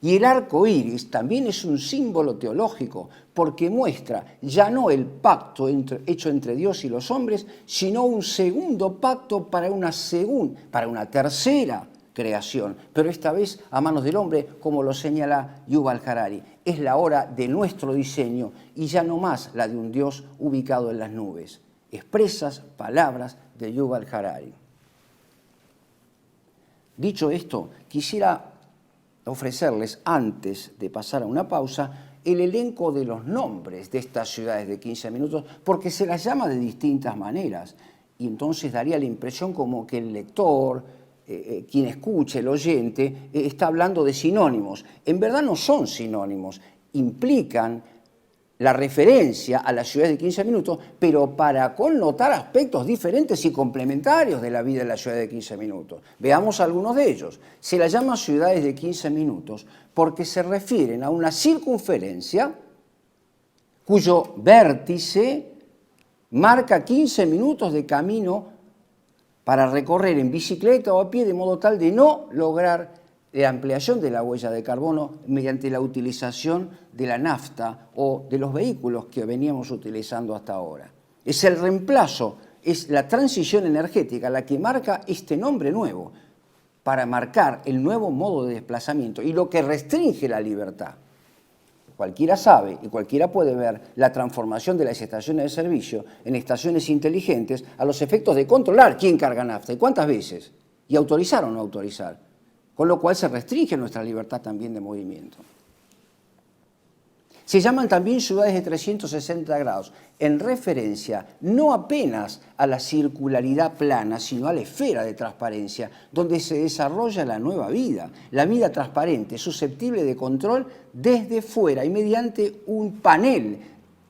Speaker 1: Y el arco iris también es un símbolo teológico, porque muestra ya no el pacto hecho entre Dios y los hombres, sino un segundo pacto para una tercera creación, pero esta vez a manos del hombre, como lo señala Yuval Harari. Es la hora de nuestro diseño y ya no más la de un Dios ubicado en las nubes. Expresas palabras de Yuval Harari. Dicho esto, quisiera ofrecerles, antes de pasar a una pausa, el elenco de los nombres de estas ciudades de 15 minutos, porque se las llama de distintas maneras, y entonces daría la impresión como que el lector, quien escuche, el oyente, está hablando de sinónimos. En verdad no son sinónimos, implican la referencia a las ciudades de 15 minutos, pero para connotar aspectos diferentes y complementarios de la vida de la ciudad de 15 minutos. Veamos algunos de ellos. Se las llama ciudades de 15 minutos porque se refieren a una circunferencia cuyo vértice marca 15 minutos de camino para recorrer en bicicleta o a pie, de modo tal de no lograr la ampliación de la huella de carbono mediante la utilización de la nafta o de los vehículos que veníamos utilizando hasta ahora. Es el reemplazo, es la transición energética la que marca este nombre nuevo para marcar el nuevo modo de desplazamiento y lo que restringe la libertad. Cualquiera sabe y cualquiera puede ver la transformación de las estaciones de servicio en estaciones inteligentes a los efectos de controlar quién carga nafta y cuántas veces, y autorizar o no autorizar, con lo cual se restringe nuestra libertad también de movimiento. Se llaman también ciudades de 360 grados, en referencia no apenas a la circularidad plana, sino a la esfera de transparencia, donde se desarrolla la nueva vida, la vida transparente, susceptible de control desde fuera y mediante un panel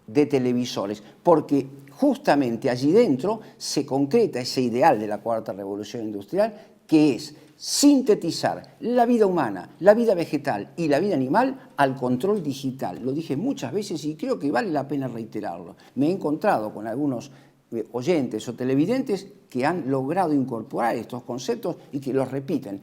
Speaker 1: de televisores, porque justamente allí dentro se concreta ese ideal de la cuarta revolución industrial, que es sintetizar la vida humana, la vida vegetal y la vida animal al control digital. Lo dije muchas veces y creo que vale la pena reiterarlo. Me he encontrado con algunos oyentes o televidentes que han logrado incorporar estos conceptos y que los repiten.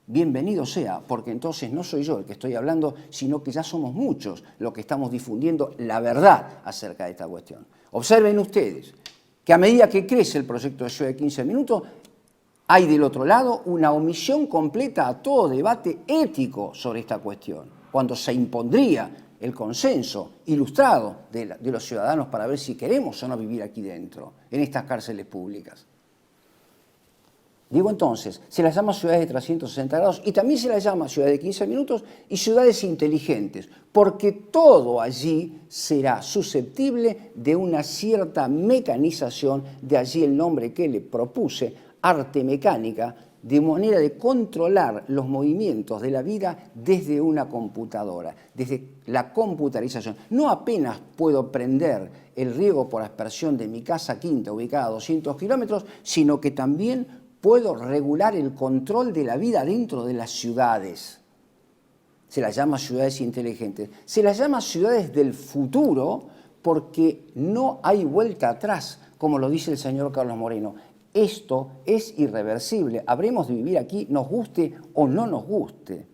Speaker 1: Bienvenido sea, porque entonces no soy yo el que estoy hablando, sino que ya somos muchos los que estamos difundiendo la verdad acerca de esta cuestión. Observen ustedes que a medida que crece el proyecto de Ciudad de 15 minutos, hay del otro lado una omisión completa a todo debate ético sobre esta cuestión, cuando se impondría el consenso ilustrado de los ciudadanos para ver si queremos o no vivir aquí dentro, en estas cárceles públicas. Digo entonces, se las llama ciudades de 360 grados y también se las llama ciudades de 15 minutos y ciudades inteligentes, porque todo allí será susceptible de una cierta mecanización, de allí el nombre que le propuse, arte mecánica, de manera de controlar los movimientos de la vida desde una computadora, desde la computarización. No apenas puedo prender el riego por aspersión de mi casa quinta ubicada a 200 kilómetros, sino que también puedo regular el control de la vida dentro de las ciudades. Se las llama ciudades inteligentes. Se las llama ciudades del futuro porque no hay vuelta atrás, como lo dice el señor Carlos Moreno. Esto es irreversible. Habremos de vivir aquí, nos guste o no nos guste.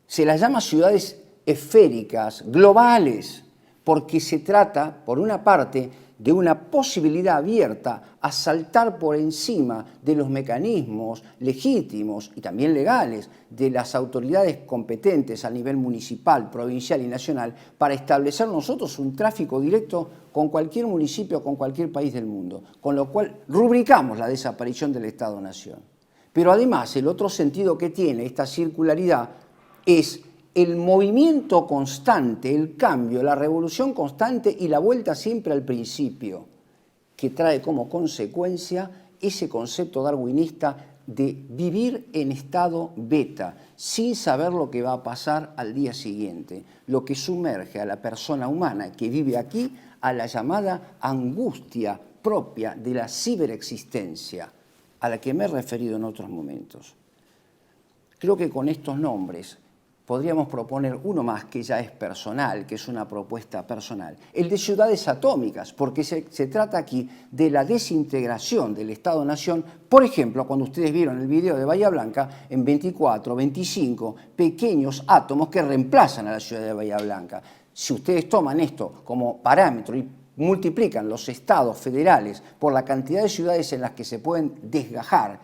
Speaker 1: Se las llama ciudades esféricas, globales, porque se trata, por una parte, de una posibilidad abierta a saltar por encima de los mecanismos legítimos y también legales de las autoridades competentes a nivel municipal, provincial y nacional para establecer nosotros un tráfico directo con cualquier municipio, con cualquier país del mundo, con lo cual rubricamos la desaparición del Estado-Nación. Pero además el otro sentido que tiene esta circularidad es el movimiento constante, el cambio, la revolución constante y la vuelta siempre al principio, que trae como consecuencia ese concepto darwinista de vivir en estado beta, sin saber lo que va a pasar al día siguiente, lo que sumerge a la persona humana que vive aquí a la llamada angustia propia de la ciberexistencia, a la que me he referido en otros momentos. Creo que con estos nombres podríamos proponer uno más que ya es personal, que es una propuesta personal, el de ciudades atómicas, porque se trata aquí de la desintegración del Estado-Nación. Por ejemplo, cuando ustedes vieron el video de Bahía Blanca, en 24, 25 pequeños átomos que reemplazan a la ciudad de Bahía Blanca. Si ustedes toman esto como parámetro y multiplican los estados federales por la cantidad de ciudades en las que se pueden desgajar,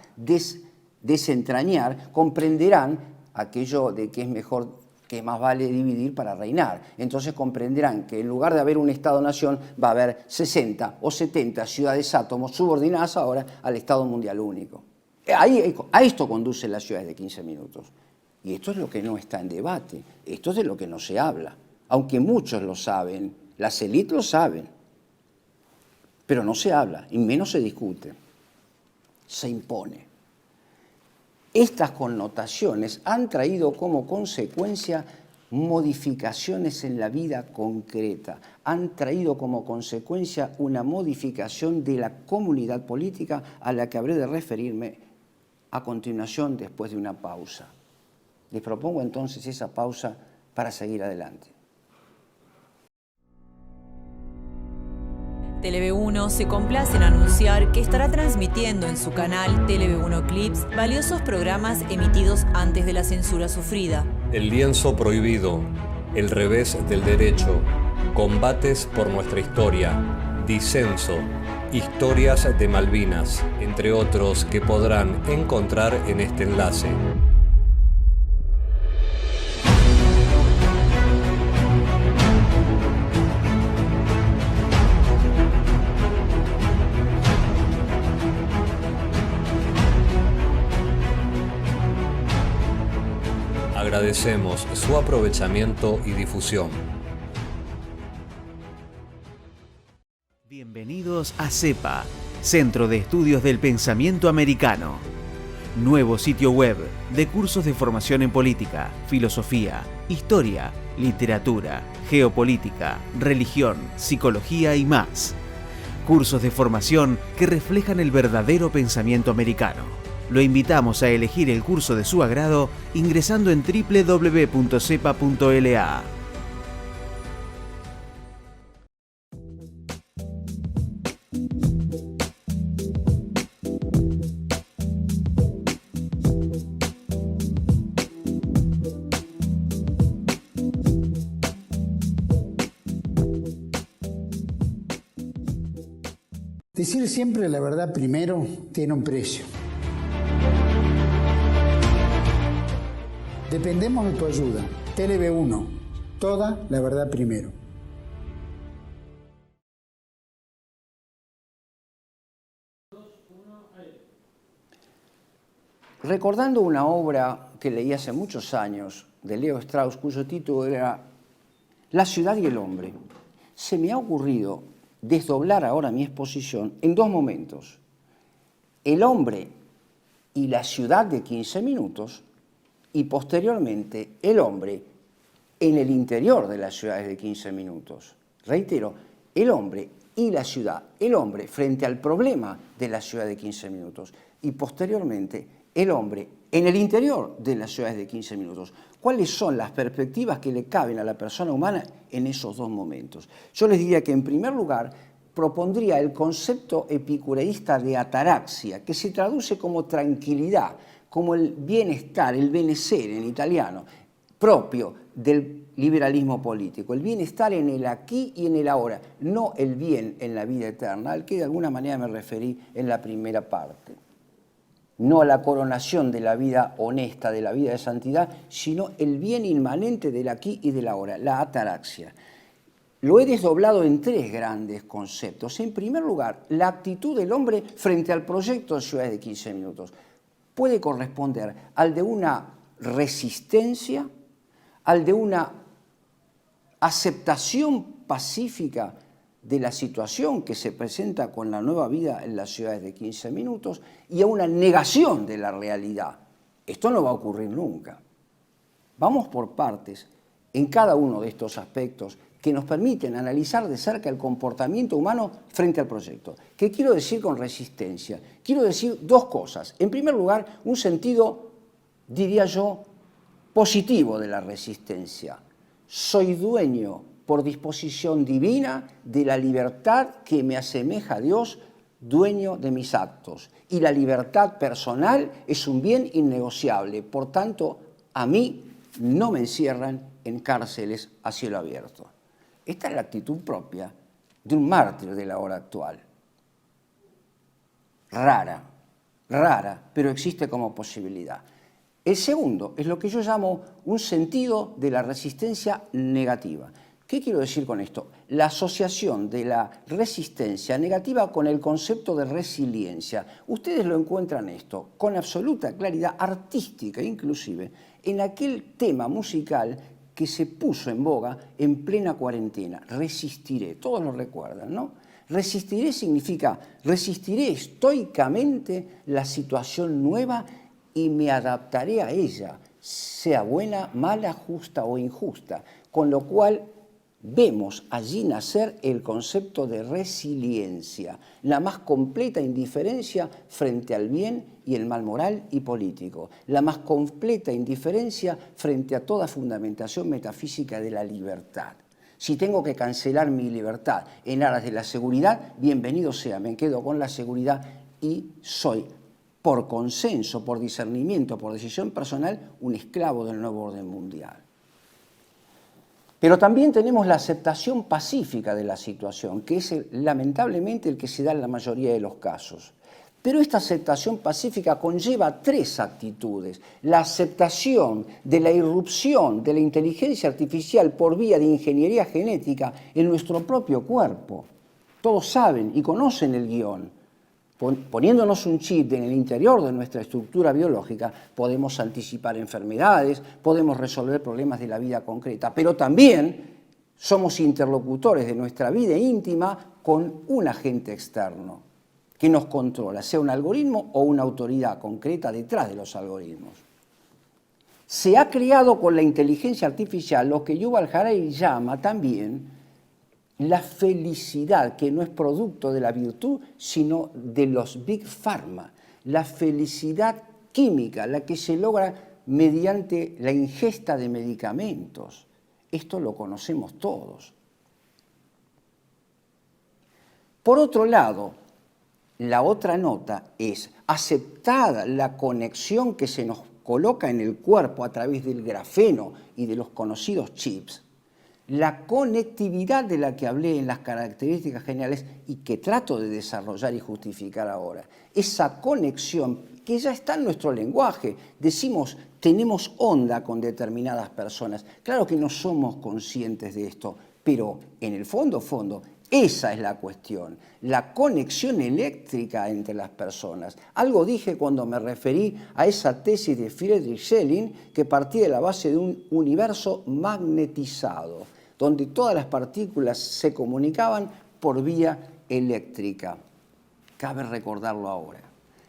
Speaker 1: desentrañar, comprenderán aquello de que es mejor, que más vale dividir para reinar. Entonces comprenderán que en lugar de haber un Estado-Nación va a haber 60 o 70 ciudades átomos subordinadas ahora al Estado Mundial Único. A esto conducen las ciudades de 15 minutos. Y esto es lo que no está en debate, esto es de lo que no se habla. Aunque muchos lo saben, las élites lo saben, pero no se habla y menos se discute, se impone. Estas connotaciones han traído como consecuencia modificaciones en la vida concreta, han traído como consecuencia una modificación de la comunidad política a la que habré de referirme a continuación después de una pausa. Les propongo entonces esa pausa para seguir adelante.
Speaker 9: TLV1 se complace en anunciar que estará transmitiendo en su canal TLV1 Clips valiosos programas emitidos antes de la censura sufrida.
Speaker 10: El lienzo prohibido, El revés del derecho, Combates por nuestra historia, Disenso, Historias de Malvinas, entre otros que podrán encontrar en este enlace. Agradecemos su aprovechamiento y difusión.
Speaker 11: Bienvenidos a CEPA, Centro de Estudios del Pensamiento Americano. Nuevo sitio web de cursos de formación en política, filosofía, historia, literatura, geopolítica, religión, psicología y más. Cursos de formación que reflejan el verdadero pensamiento americano. Lo invitamos a elegir el curso de su agrado ingresando en www.cepa.la.
Speaker 12: Decir siempre la verdad primero tiene un precio. Dependemos de tu ayuda. TLV1, toda la verdad primero.
Speaker 1: Recordando una obra que leí hace muchos años de Leo Strauss, cuyo título era La ciudad y el hombre, se me ha ocurrido desdoblar ahora mi exposición en dos momentos. El hombre y la ciudad de 15 minutos y posteriormente el hombre en el interior de las ciudades de 15 minutos. Reitero, el hombre y la ciudad, el hombre frente al problema de la ciudad de 15 minutos y posteriormente el hombre en el interior de las ciudades de 15 minutos. ¿Cuáles son las perspectivas que le caben a la persona humana en esos dos momentos? Yo les diría que en primer lugar propondría el concepto epicureísta de ataraxia, que se traduce como tranquilidad, como el bienestar, el benessere en italiano, propio del liberalismo político, el bienestar en el aquí y en el ahora, no el bien en la vida eterna, al que de alguna manera me referí en la primera parte. No a la coronación de la vida honesta, de la vida de santidad, sino el bien inmanente del aquí y del ahora, la ataraxia. Lo he desdoblado en tres grandes conceptos. En primer lugar, la actitud del hombre frente al proyecto de ciudades de 15 minutos puede corresponder al de una resistencia, al de una aceptación pacífica de la situación que se presenta con la nueva vida en las ciudades de 15 minutos y a una negación de la realidad. Esto no va a ocurrir nunca. Vamos por partes en cada uno de estos aspectos que nos permiten analizar de cerca el comportamiento humano frente al proyecto. ¿Qué quiero decir con resistencia? Quiero decir dos cosas. En primer lugar, un sentido, diría yo, positivo de la resistencia. Soy dueño, por disposición divina, de la libertad que me asemeja a Dios, dueño de mis actos. Y la libertad personal es un bien innegociable. Por tanto, a mí no me encierran en cárceles a cielo abierto. Esta es la actitud propia de un mártir de la hora actual. Rara, pero existe como posibilidad. El segundo es lo que yo llamo un sentido de la resistencia negativa. ¿Qué quiero decir con esto? La asociación de la resistencia negativa con el concepto de resiliencia. Ustedes lo encuentran esto con absoluta claridad artística, inclusive, en aquel tema musical que se puso en boga en plena cuarentena, Resistiré. Todos lo recuerdan, ¿no? Resistiré significa, resistiré estoicamente la situación nueva y me adaptaré a ella, sea buena, mala, justa o injusta. Con lo cual vemos allí nacer el concepto de resiliencia, la más completa indiferencia frente al bien y el mal moral y político, la más completa indiferencia frente a toda fundamentación metafísica de la libertad. Si tengo que cancelar mi libertad en aras de la seguridad, bienvenido sea, me quedo con la seguridad y soy, por consenso, por discernimiento, por decisión personal, un esclavo del nuevo orden mundial. Pero también tenemos la aceptación pacífica de la situación, que es lamentablemente el que se da en la mayoría de los casos. Pero esta aceptación pacífica conlleva tres actitudes. La aceptación de la irrupción de la inteligencia artificial por vía de ingeniería genética en nuestro propio cuerpo. Todos saben y conocen el guión. Poniéndonos un chip en el interior de nuestra estructura biológica, podemos anticipar enfermedades, podemos resolver problemas de la vida concreta, pero también somos interlocutores de nuestra vida íntima con un agente externo que nos controla, sea un algoritmo o una autoridad concreta detrás de los algoritmos. Se ha creado con la inteligencia artificial lo que Yuval Harari llama también la felicidad, que no es producto de la virtud, sino de los Big Pharma. La felicidad química, la que se logra mediante la ingesta de medicamentos. Esto lo conocemos todos. Por otro lado, la otra nota es, aceptada la conexión que se nos coloca en el cuerpo a través del grafeno y de los conocidos chips, la conectividad de la que hablé en las características generales y que trato de desarrollar y justificar ahora. Esa conexión que ya está en nuestro lenguaje. Decimos, tenemos onda con determinadas personas. Claro que no somos conscientes de esto, pero en el fondo, esa es la cuestión. La conexión eléctrica entre las personas. Algo dije cuando me referí a esa tesis de Friedrich Schelling que partía de la base de un universo magnetizado, donde todas las partículas se comunicaban por vía eléctrica. Cabe recordarlo ahora.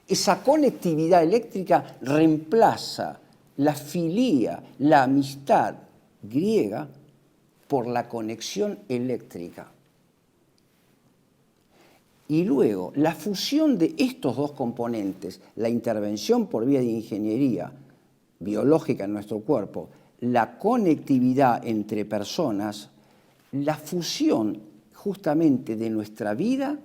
Speaker 1: Esa conectividad eléctrica reemplaza la filía, la amistad griega por la conexión eléctrica. Y luego, la fusión de estos dos componentes, la intervención por vía de ingeniería biológica en nuestro cuerpo, la conectividad entre personas, la fusión justamente de nuestra vida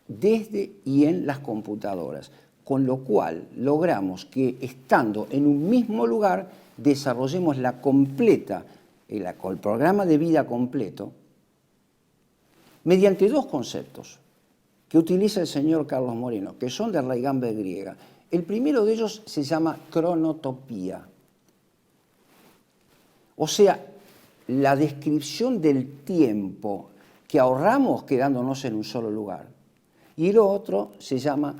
Speaker 1: desde y en las computadoras, con lo cual logramos que estando en un mismo lugar desarrollemos la completa, el programa de vida completo, mediante dos conceptos que utiliza el señor Carlos Moreno, que son de raigambre griega. El primero de ellos se llama cronotopía, o sea, la descripción del tiempo que ahorramos quedándonos en un solo lugar. Y lo otro se llama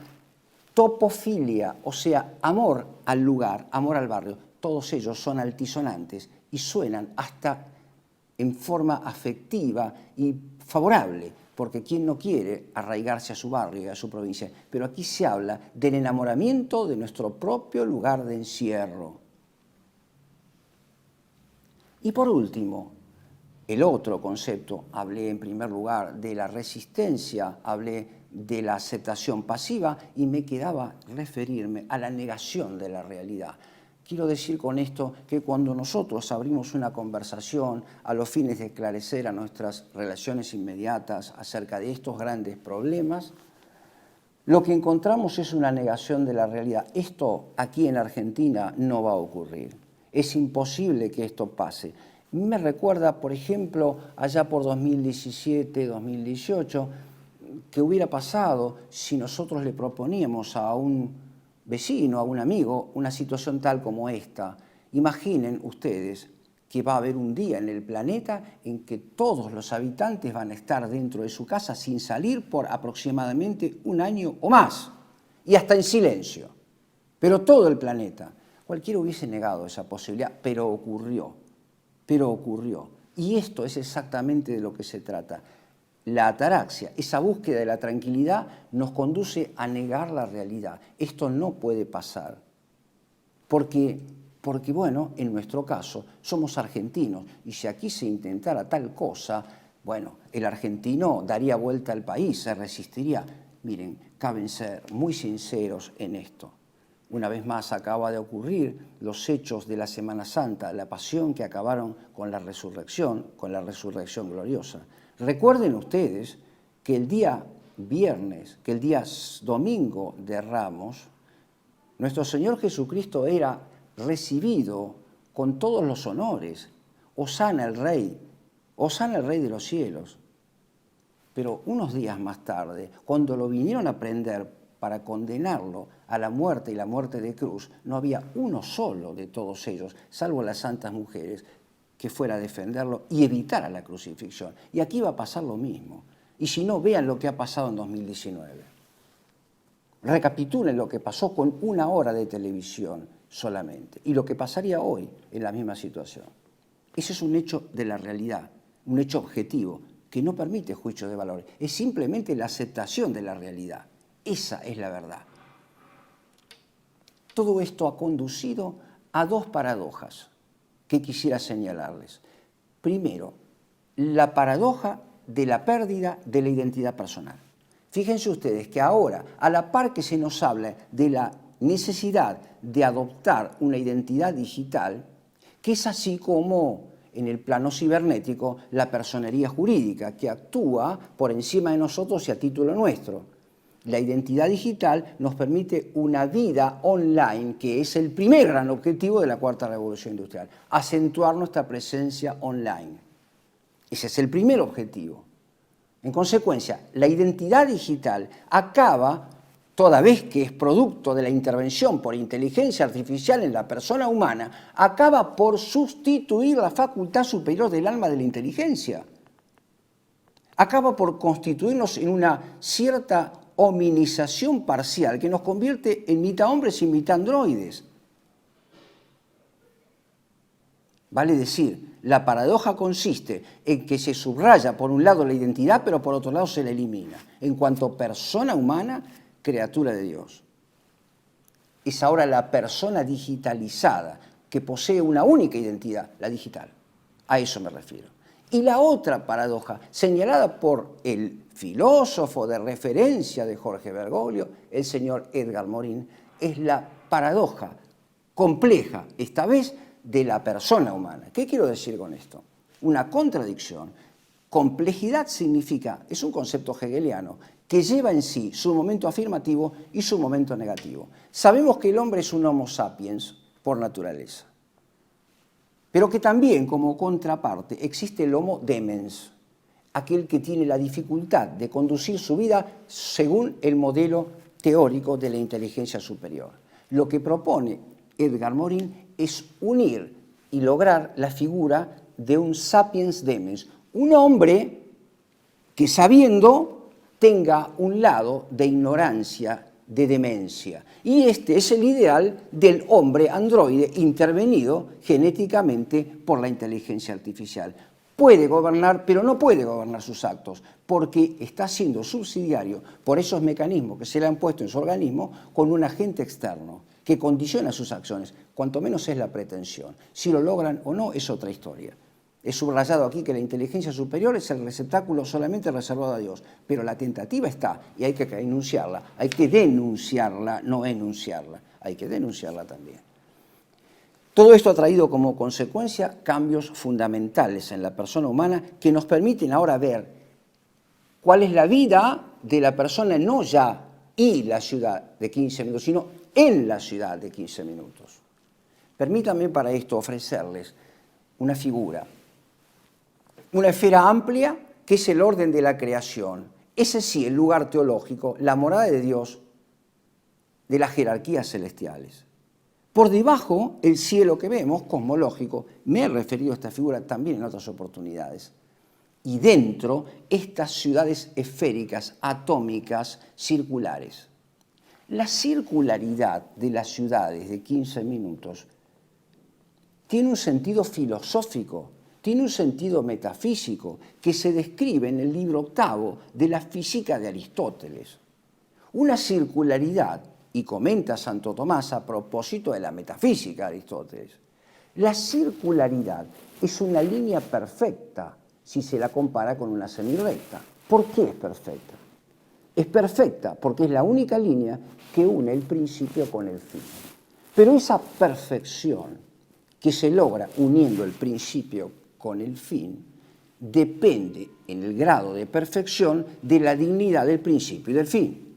Speaker 1: topofilia, o sea, amor al lugar, amor al barrio. Todos ellos son altisonantes y suenan hasta en forma afectiva y favorable, porque ¿quién no quiere arraigarse a su barrio y a su provincia? Pero aquí se habla del enamoramiento de nuestro propio lugar de encierro. Y por último, el otro concepto, hablé en primer lugar de la resistencia, hablé de la aceptación pasiva y me quedaba referirme a la negación de la realidad. Quiero decir con esto que cuando nosotros abrimos una conversación a los fines de esclarecer a nuestras relaciones inmediatas acerca de estos grandes problemas, lo que encontramos es una negación de la realidad. Esto aquí en Argentina no va a ocurrir. Es imposible que esto pase. Me recuerda, por ejemplo, allá por 2017, 2018, que hubiera pasado si nosotros le proponíamos a un vecino, a un amigo, una situación tal como esta. Imaginen ustedes que va a haber un día en el planeta en que todos los habitantes van a estar dentro de su casa sin salir por aproximadamente un año o más, y hasta en silencio. Pero todo el planeta. Cualquiera hubiese negado esa posibilidad, pero ocurrió. Y esto es exactamente de lo que se trata. La ataraxia, esa búsqueda de la tranquilidad, nos conduce a negar la realidad. Esto no puede pasar, porque bueno, en nuestro caso, somos argentinos, y si aquí se intentara tal cosa, bueno, el argentino daría vuelta al país, se resistiría. Miren, caben ser muy sinceros en esto. Una vez más acaba de ocurrir los hechos de la Semana Santa, la pasión que acabaron con la resurrección gloriosa. Recuerden ustedes que el día viernes, que el día domingo de Ramos, nuestro Señor Jesucristo era recibido con todos los honores. Hosana el Rey de los cielos. Pero unos días más tarde, cuando lo vinieron a prender para condenarlo a la muerte y la muerte de cruz, no había uno solo de todos ellos, salvo las santas mujeres, que fuera a defenderlo y evitara la crucifixión. Y aquí va a pasar lo mismo. Y si no, vean lo que ha pasado en 2019. Recapitulen lo que pasó con una hora de televisión solamente y lo que pasaría hoy en la misma situación. Ese es un hecho de la realidad, un hecho objetivo, que no permite juicio de valor. Es simplemente la aceptación de la realidad. Esa es la verdad. Todo esto ha conducido a dos paradojas que quisiera señalarles. Primero, la paradoja de la pérdida de la identidad personal. Fíjense ustedes que ahora, a la par que se nos habla de la necesidad de adoptar una identidad digital, que es así como en el plano cibernético la personería jurídica, que actúa por encima de nosotros y a título nuestro. La identidad digital nos permite una vida online, que es el primer gran objetivo de la Cuarta Revolución Industrial, acentuar nuestra presencia online. Ese es el primer objetivo. En consecuencia, la identidad digital acaba, toda vez que es producto de la intervención por inteligencia artificial en la persona humana, acaba por sustituir la facultad superior del alma de la inteligencia. Acaba por constituirnos en una cierta hominización parcial que nos convierte en mitad hombres y mitad androides. Vale decir, la paradoja consiste en que se subraya por un lado la identidad, pero por otro lado se la elimina. En cuanto persona humana, criatura de Dios. Es ahora la persona digitalizada que posee una única identidad, la digital. A eso me refiero. Y la otra paradoja, señalada por el filósofo de referencia de Jorge Bergoglio, el señor Edgar Morin, es la paradoja compleja, esta vez, de la persona humana. ¿Qué quiero decir con esto? Una contradicción. Complejidad significa, es un concepto hegeliano, que lleva en sí su momento afirmativo y su momento negativo. Sabemos que el hombre es un homo sapiens por naturaleza, pero que también, como contraparte, existe el homo demens, aquel que tiene la dificultad de conducir su vida según el modelo teórico de la inteligencia superior. Lo que propone Edgar Morin es unir y lograr la figura de un sapiens demens, un hombre que sabiendo tenga un lado de ignorancia, de demencia. Y este es el ideal del hombre androide intervenido genéticamente por la inteligencia artificial. Puede gobernar, pero no puede gobernar sus actos, porque está siendo subsidiario por esos mecanismos que se le han puesto en su organismo con un agente externo que condiciona sus acciones, cuanto menos es la pretensión. Si lo logran o no es otra historia. He subrayado aquí que la inteligencia superior es el receptáculo solamente reservado a Dios, pero la tentativa está y hay que enunciarla, hay que denunciarla, no enunciarla, hay que denunciarla también. Todo esto ha traído como consecuencia cambios fundamentales en la persona humana que nos permiten ahora ver cuál es la vida de la persona, no ya y la ciudad de 15 minutos, sino en la ciudad de 15 minutos. Permítanme para esto ofrecerles una figura, una esfera amplia que es el orden de la creación. Ese sí, el lugar teológico, la morada de Dios, de las jerarquías celestiales. Por debajo, el cielo que vemos, cosmológico, me he referido a esta figura también en otras oportunidades. Y dentro, estas ciudades esféricas, atómicas, circulares. La circularidad de las ciudades de 15 minutos tiene un sentido filosófico, tiene un sentido metafísico que se describe en el libro octavo de la Física de Aristóteles. Una circularidad, y comenta Santo Tomás a propósito de la metafísica de Aristóteles, la circularidad es una línea perfecta si se la compara con una semirrecta. ¿Por qué es perfecta? Es perfecta porque es la única línea que une el principio con el fin. Pero esa perfección que se logra uniendo el principio con el fin depende en el grado de perfección de la dignidad del principio y del fin.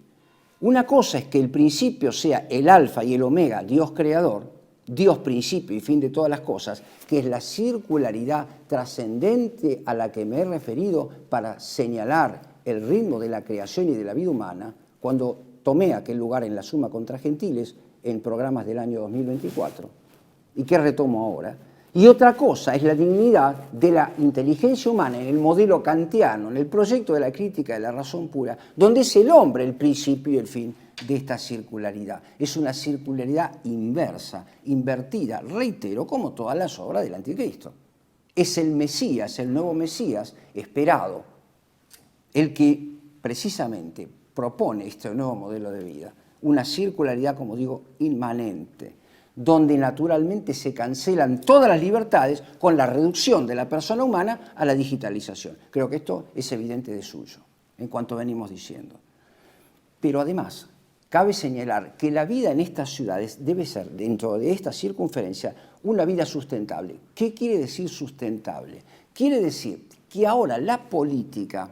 Speaker 1: Una cosa es que el principio sea el alfa y el omega, Dios creador, Dios principio y fin de todas las cosas, que es la circularidad trascendente a la que me he referido para señalar el ritmo de la creación y de la vida humana, cuando tomé aquel lugar en la Suma contra Gentiles en programas del año 2024, y que retomo ahora. Y otra cosa es la dignidad de la inteligencia humana en el modelo kantiano, en el proyecto de la crítica de la razón pura, donde es el hombre el principio y el fin de esta circularidad. Es una circularidad inversa, invertida, reitero, como todas las obras del Anticristo. Es el Mesías, el nuevo Mesías esperado, el que precisamente propone este nuevo modelo de vida. Una circularidad, como digo, inmanente, donde naturalmente se cancelan todas las libertades con la reducción de la persona humana a la digitalización. Creo que esto es evidente de suyo, en cuanto venimos diciendo. Pero además, cabe señalar que la vida en estas ciudades debe ser, dentro de esta circunferencia, una vida sustentable. ¿Qué quiere decir sustentable? Quiere decir que ahora la política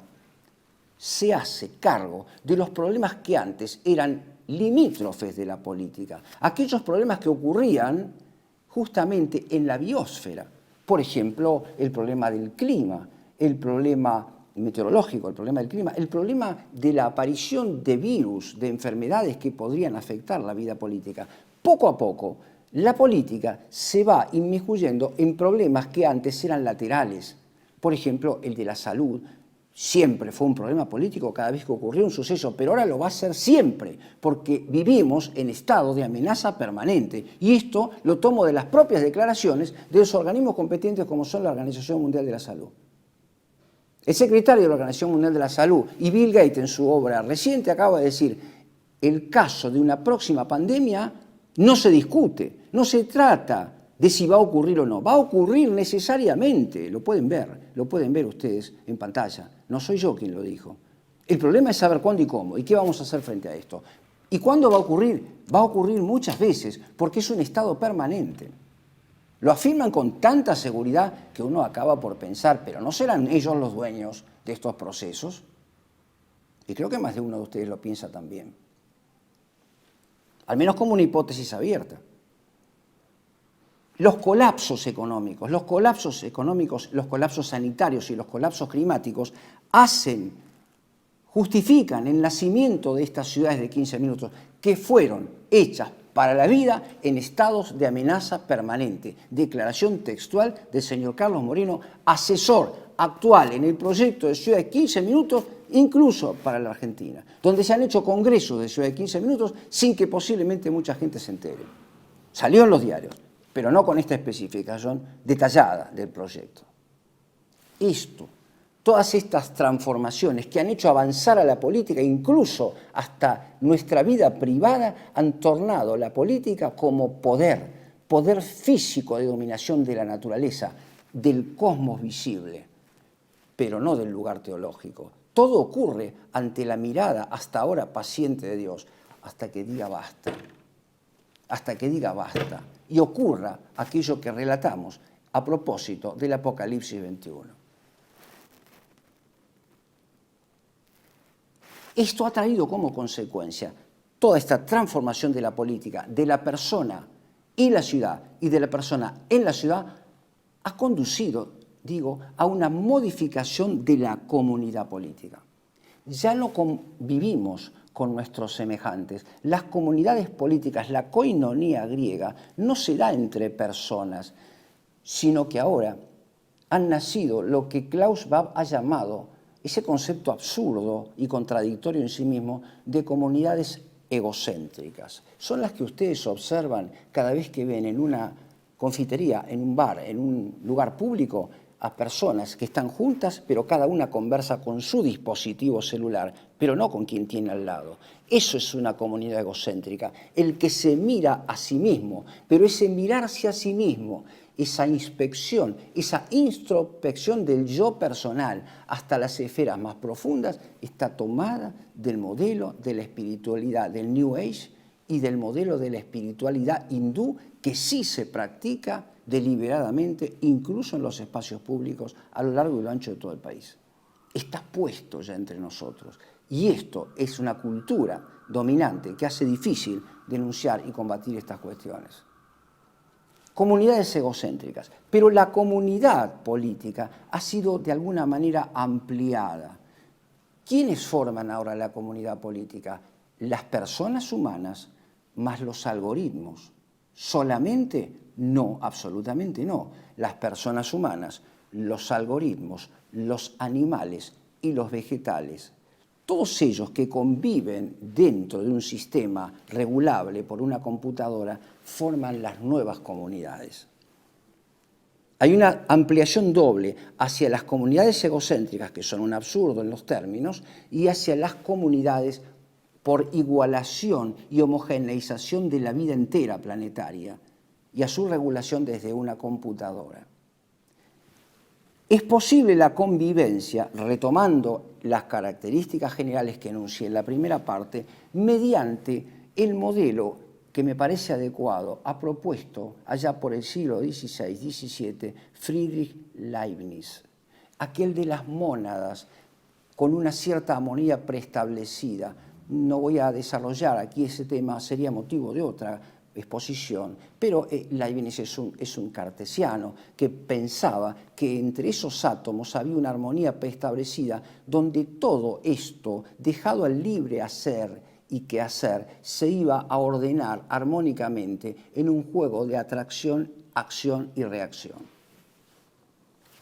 Speaker 1: se hace cargo de los problemas que antes eran limítrofes de la política, aquellos problemas que ocurrían justamente en la biosfera. Por ejemplo, el problema del clima, el problema meteorológico, el problema del clima, el problema de la aparición de virus, de enfermedades que podrían afectar la vida política. Poco a poco, la política se va inmiscuyendo en problemas que antes eran laterales. Por ejemplo, el de la salud. Siempre fue un problema político cada vez que ocurrió un suceso, pero ahora lo va a ser siempre, porque vivimos en estado de amenaza permanente. Y esto lo tomo de las propias declaraciones de los organismos competentes como son la Organización Mundial de la Salud. El secretario de la Organización Mundial de la Salud y Bill Gates en su obra reciente acaba de decir, el caso de una próxima pandemia no se discute, no se trata de si va a ocurrir o no. Va a ocurrir necesariamente, lo pueden ver ustedes en pantalla. No soy yo quien lo dijo. El problema es saber cuándo y cómo, y qué vamos a hacer frente a esto. ¿Y cuándo va a ocurrir? Va a ocurrir muchas veces, porque es un estado permanente. Lo afirman con tanta seguridad que uno acaba por pensar, pero ¿no serán ellos los dueños de estos procesos? Y creo que más de uno de ustedes lo piensa también. Al menos como una hipótesis abierta. Los colapsos económicos, los colapsos sanitarios y los colapsos climáticos justifican el nacimiento de estas ciudades de 15 minutos que fueron hechas para la vida en estados de amenaza permanente. Declaración textual del señor Carlos Moreno, asesor actual en el proyecto de Ciudad de 15 minutos incluso para la Argentina, donde se han hecho congresos de ciudad de 15 minutos sin que posiblemente mucha gente se entere. Salió en los diarios, pero no con esta especificación detallada del proyecto. Esto, todas estas transformaciones que han hecho avanzar a la política, incluso hasta nuestra vida privada, han tornado la política como poder físico de dominación de la naturaleza, del cosmos visible, pero no del lugar teológico. Todo ocurre ante la mirada hasta ahora paciente de Dios, hasta que diga basta. Hasta que diga basta. Y ocurra aquello que relatamos a propósito del Apocalipsis 21. Esto ha traído como consecuencia toda esta transformación de la política, de la persona y la ciudad, y de la persona en la ciudad, ha conducido, digo, a una modificación de la comunidad política. Ya no convivimos con nuestros semejantes. Las comunidades políticas, la koinonía griega, no se da entre personas, sino que ahora han nacido lo que Klaus Schwab ha llamado ese concepto absurdo y contradictorio en sí mismo de comunidades egocéntricas. Son las que ustedes observan cada vez que ven en una confitería, en un bar, en un lugar público, a personas que están juntas, pero cada una conversa con su dispositivo celular, pero no con quien tiene al lado. Eso es una comunidad egocéntrica, el que se mira a sí mismo, pero ese mirarse a sí mismo, esa inspección, esa introspección del yo personal hasta las esferas más profundas, está tomada del modelo de la espiritualidad del New Age y del modelo de la espiritualidad hindú, que sí se practica deliberadamente, incluso en los espacios públicos a lo largo y lo ancho de todo el país. Está puesto ya entre nosotros. Y esto es una cultura dominante que hace difícil denunciar y combatir estas cuestiones. Comunidades egocéntricas, pero la comunidad política ha sido de alguna manera ampliada. ¿Quiénes forman ahora la comunidad política? Las personas humanas más los algoritmos. ¿Solamente? No, absolutamente no. Las personas humanas, los algoritmos, los animales y los vegetales, todos ellos que conviven dentro de un sistema regulable por una computadora, forman las nuevas comunidades. Hay una ampliación doble hacia las comunidades egocéntricas, que son un absurdo en los términos, y hacia las comunidades por igualación y homogeneización de la vida entera planetaria y a su regulación desde una computadora. Es posible la convivencia, retomando las características generales que enuncié en la primera parte, mediante el modelo que me parece adecuado, ha propuesto allá por el siglo XVI-XVII Friedrich Leibniz, aquel de las mónadas con una cierta armonía preestablecida. No voy a desarrollar aquí ese tema, sería motivo de otra exposición, pero Leibniz es un cartesiano que pensaba que entre esos átomos había una armonía preestablecida donde todo esto, dejado al libre hacer y quehacer, se iba a ordenar armónicamente en un juego de atracción, acción y reacción.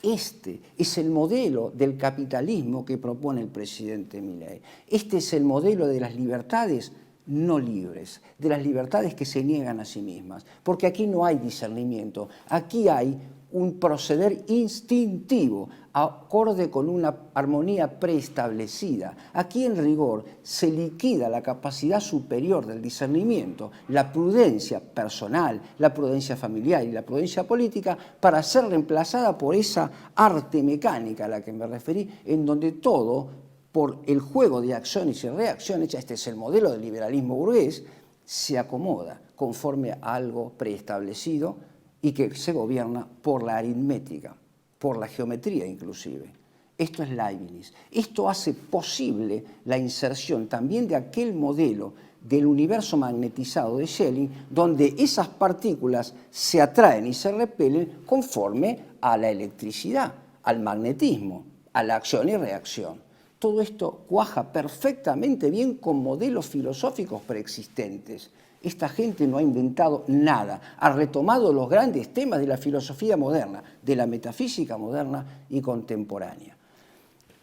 Speaker 1: Este es el modelo del capitalismo que propone el presidente Milei. Este es el modelo de las libertades no libres, de las libertades que se niegan a sí mismas, porque aquí no hay discernimiento, aquí hay un proceder instintivo, acorde con una armonía preestablecida. Aquí en rigor se liquida la capacidad superior del discernimiento, la prudencia personal, la prudencia familiar y la prudencia política, para ser reemplazada por esa arte mecánica a la que me referí, en donde todo, por el juego de acciones y reacciones, este es el modelo del liberalismo burgués, se acomoda conforme a algo preestablecido y que se gobierna por la aritmética, por la geometría inclusive. Esto es Leibniz. Esto hace posible la inserción también de aquel modelo del universo magnetizado de Schelling, donde esas partículas se atraen y se repelen conforme a la electricidad, al magnetismo, a la acción y reacción. Todo esto cuaja perfectamente bien con modelos filosóficos preexistentes. Esta gente no ha inventado nada, ha retomado los grandes temas de la filosofía moderna, de la metafísica moderna y contemporánea.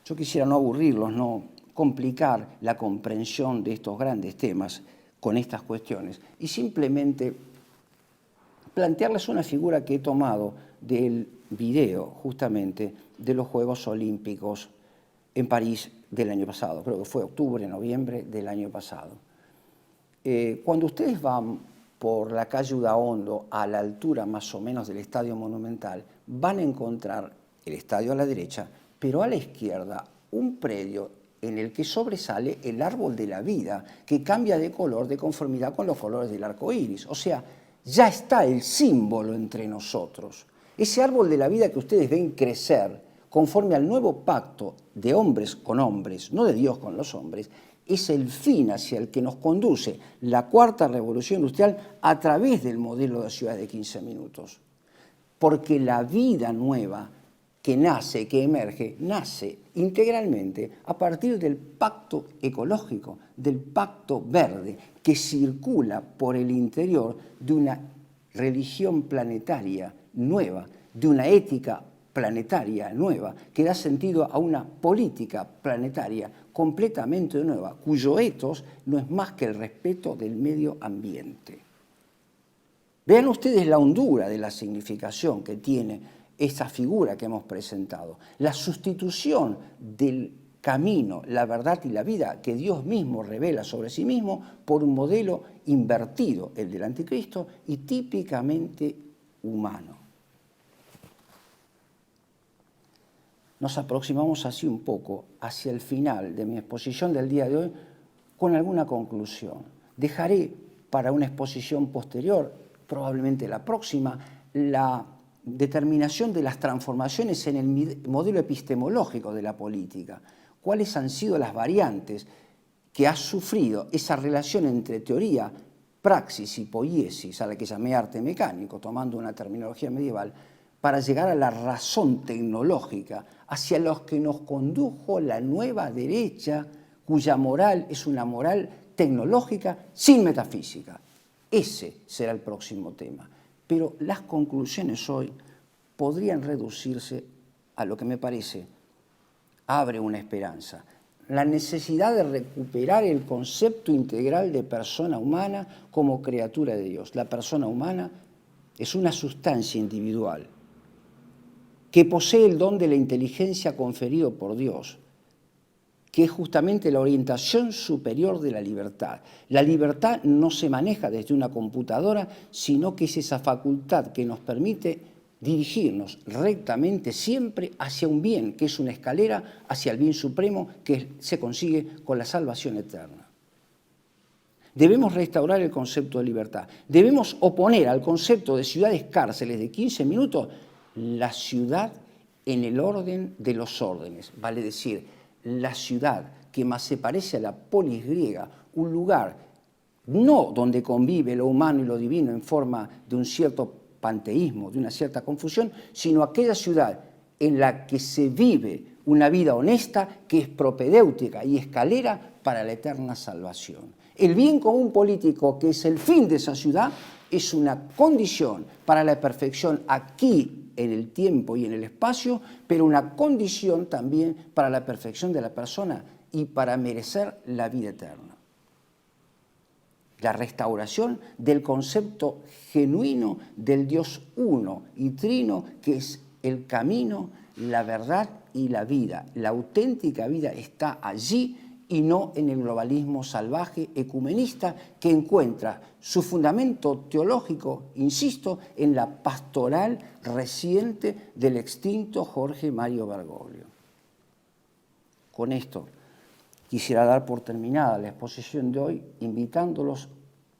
Speaker 1: Yo quisiera no aburrirlos, no complicar la comprensión de estos grandes temas con estas cuestiones y simplemente plantearles una figura que he tomado del video justamente de los Juegos Olímpicos en París del año pasado, creo que fue octubre, noviembre del año pasado. Cuando ustedes van por la calle Udaondo a la altura más o menos del Estadio Monumental, van a encontrar el estadio a la derecha, pero a la izquierda un predio en el que sobresale el árbol de la vida, que cambia de color de conformidad con los colores del arco iris. O sea, ya está el símbolo entre nosotros. Ese árbol de la vida que ustedes ven crecer conforme al nuevo pacto de hombres con hombres, no de Dios con los hombres, es el fin hacia el que nos conduce la cuarta revolución industrial a través del modelo de ciudad de 15 minutos. Porque la vida nueva que nace, que emerge, nace integralmente a partir del pacto ecológico, del pacto verde, que circula por el interior de una religión planetaria nueva, de una ética planetaria nueva, que da sentido a una política planetaria completamente nueva, cuyo ethos no es más que el respeto del medio ambiente. Vean ustedes la hondura de la significación que tiene esta figura que hemos presentado, la sustitución del camino, la verdad y la vida que Dios mismo revela sobre sí mismo por un modelo invertido, el del anticristo, y típicamente humano. Nos aproximamos así un poco hacia el final de mi exposición del día de hoy con alguna conclusión. Dejaré para una exposición posterior, probablemente la próxima, la determinación de las transformaciones en el modelo epistemológico de la política. ¿Cuáles han sido las variantes que ha sufrido esa relación entre teoría, praxis y poiesis, a la que llamé arte mecánico, tomando una terminología medieval, para llegar a la razón tecnológica hacia los que nos condujo la nueva derecha, cuya moral es una moral tecnológica sin metafísica? Ese será el próximo tema. Pero las conclusiones hoy podrían reducirse a lo que me parece abre una esperanza. La necesidad de recuperar el concepto integral de persona humana como criatura de Dios. La persona humana es una sustancia individual que posee el don de la inteligencia conferido por Dios, que es justamente la orientación superior de la libertad. La libertad no se maneja desde una computadora, sino que es esa facultad que nos permite dirigirnos rectamente siempre hacia un bien, que es una escalera hacia el bien supremo que se consigue con la salvación eterna. Debemos restaurar el concepto de libertad. Debemos oponer al concepto de ciudades cárceles de 15 minutos la ciudad en el orden de los órdenes, vale decir, la ciudad que más se parece a la polis griega, un lugar no donde convive lo humano y lo divino en forma de un cierto panteísmo, de una cierta confusión, sino aquella ciudad en la que se vive una vida honesta que es propedéutica y escalera para la eterna salvación. El bien común político, que es el fin de esa ciudad, es una condición para la perfección aquí en el tiempo y en el espacio, pero una condición también para la perfección de la persona y para merecer la vida eterna. La restauración del concepto genuino del Dios uno y trino, que es el camino, la verdad y la vida. La auténtica vida está allí y no en el globalismo salvaje ecumenista que encuentra su fundamento teológico, insisto, en la pastoral reciente del extinto Jorge Mario Bergoglio. Con esto quisiera dar por terminada la exposición de hoy, invitándolos,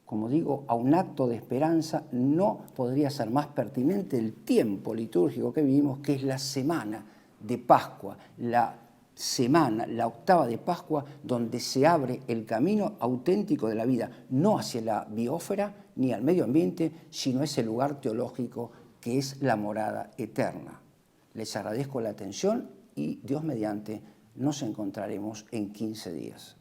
Speaker 1: como digo, a un acto de esperanza. No podría ser más pertinente el tiempo litúrgico que vivimos, que es la semana de Pascua, la octava de Pascua, donde se abre el camino auténtico de la vida, no hacia la biosfera ni al medio ambiente, sino ese lugar teológico que es la morada eterna. Les agradezco la atención y, Dios mediante, nos encontraremos en 15 días.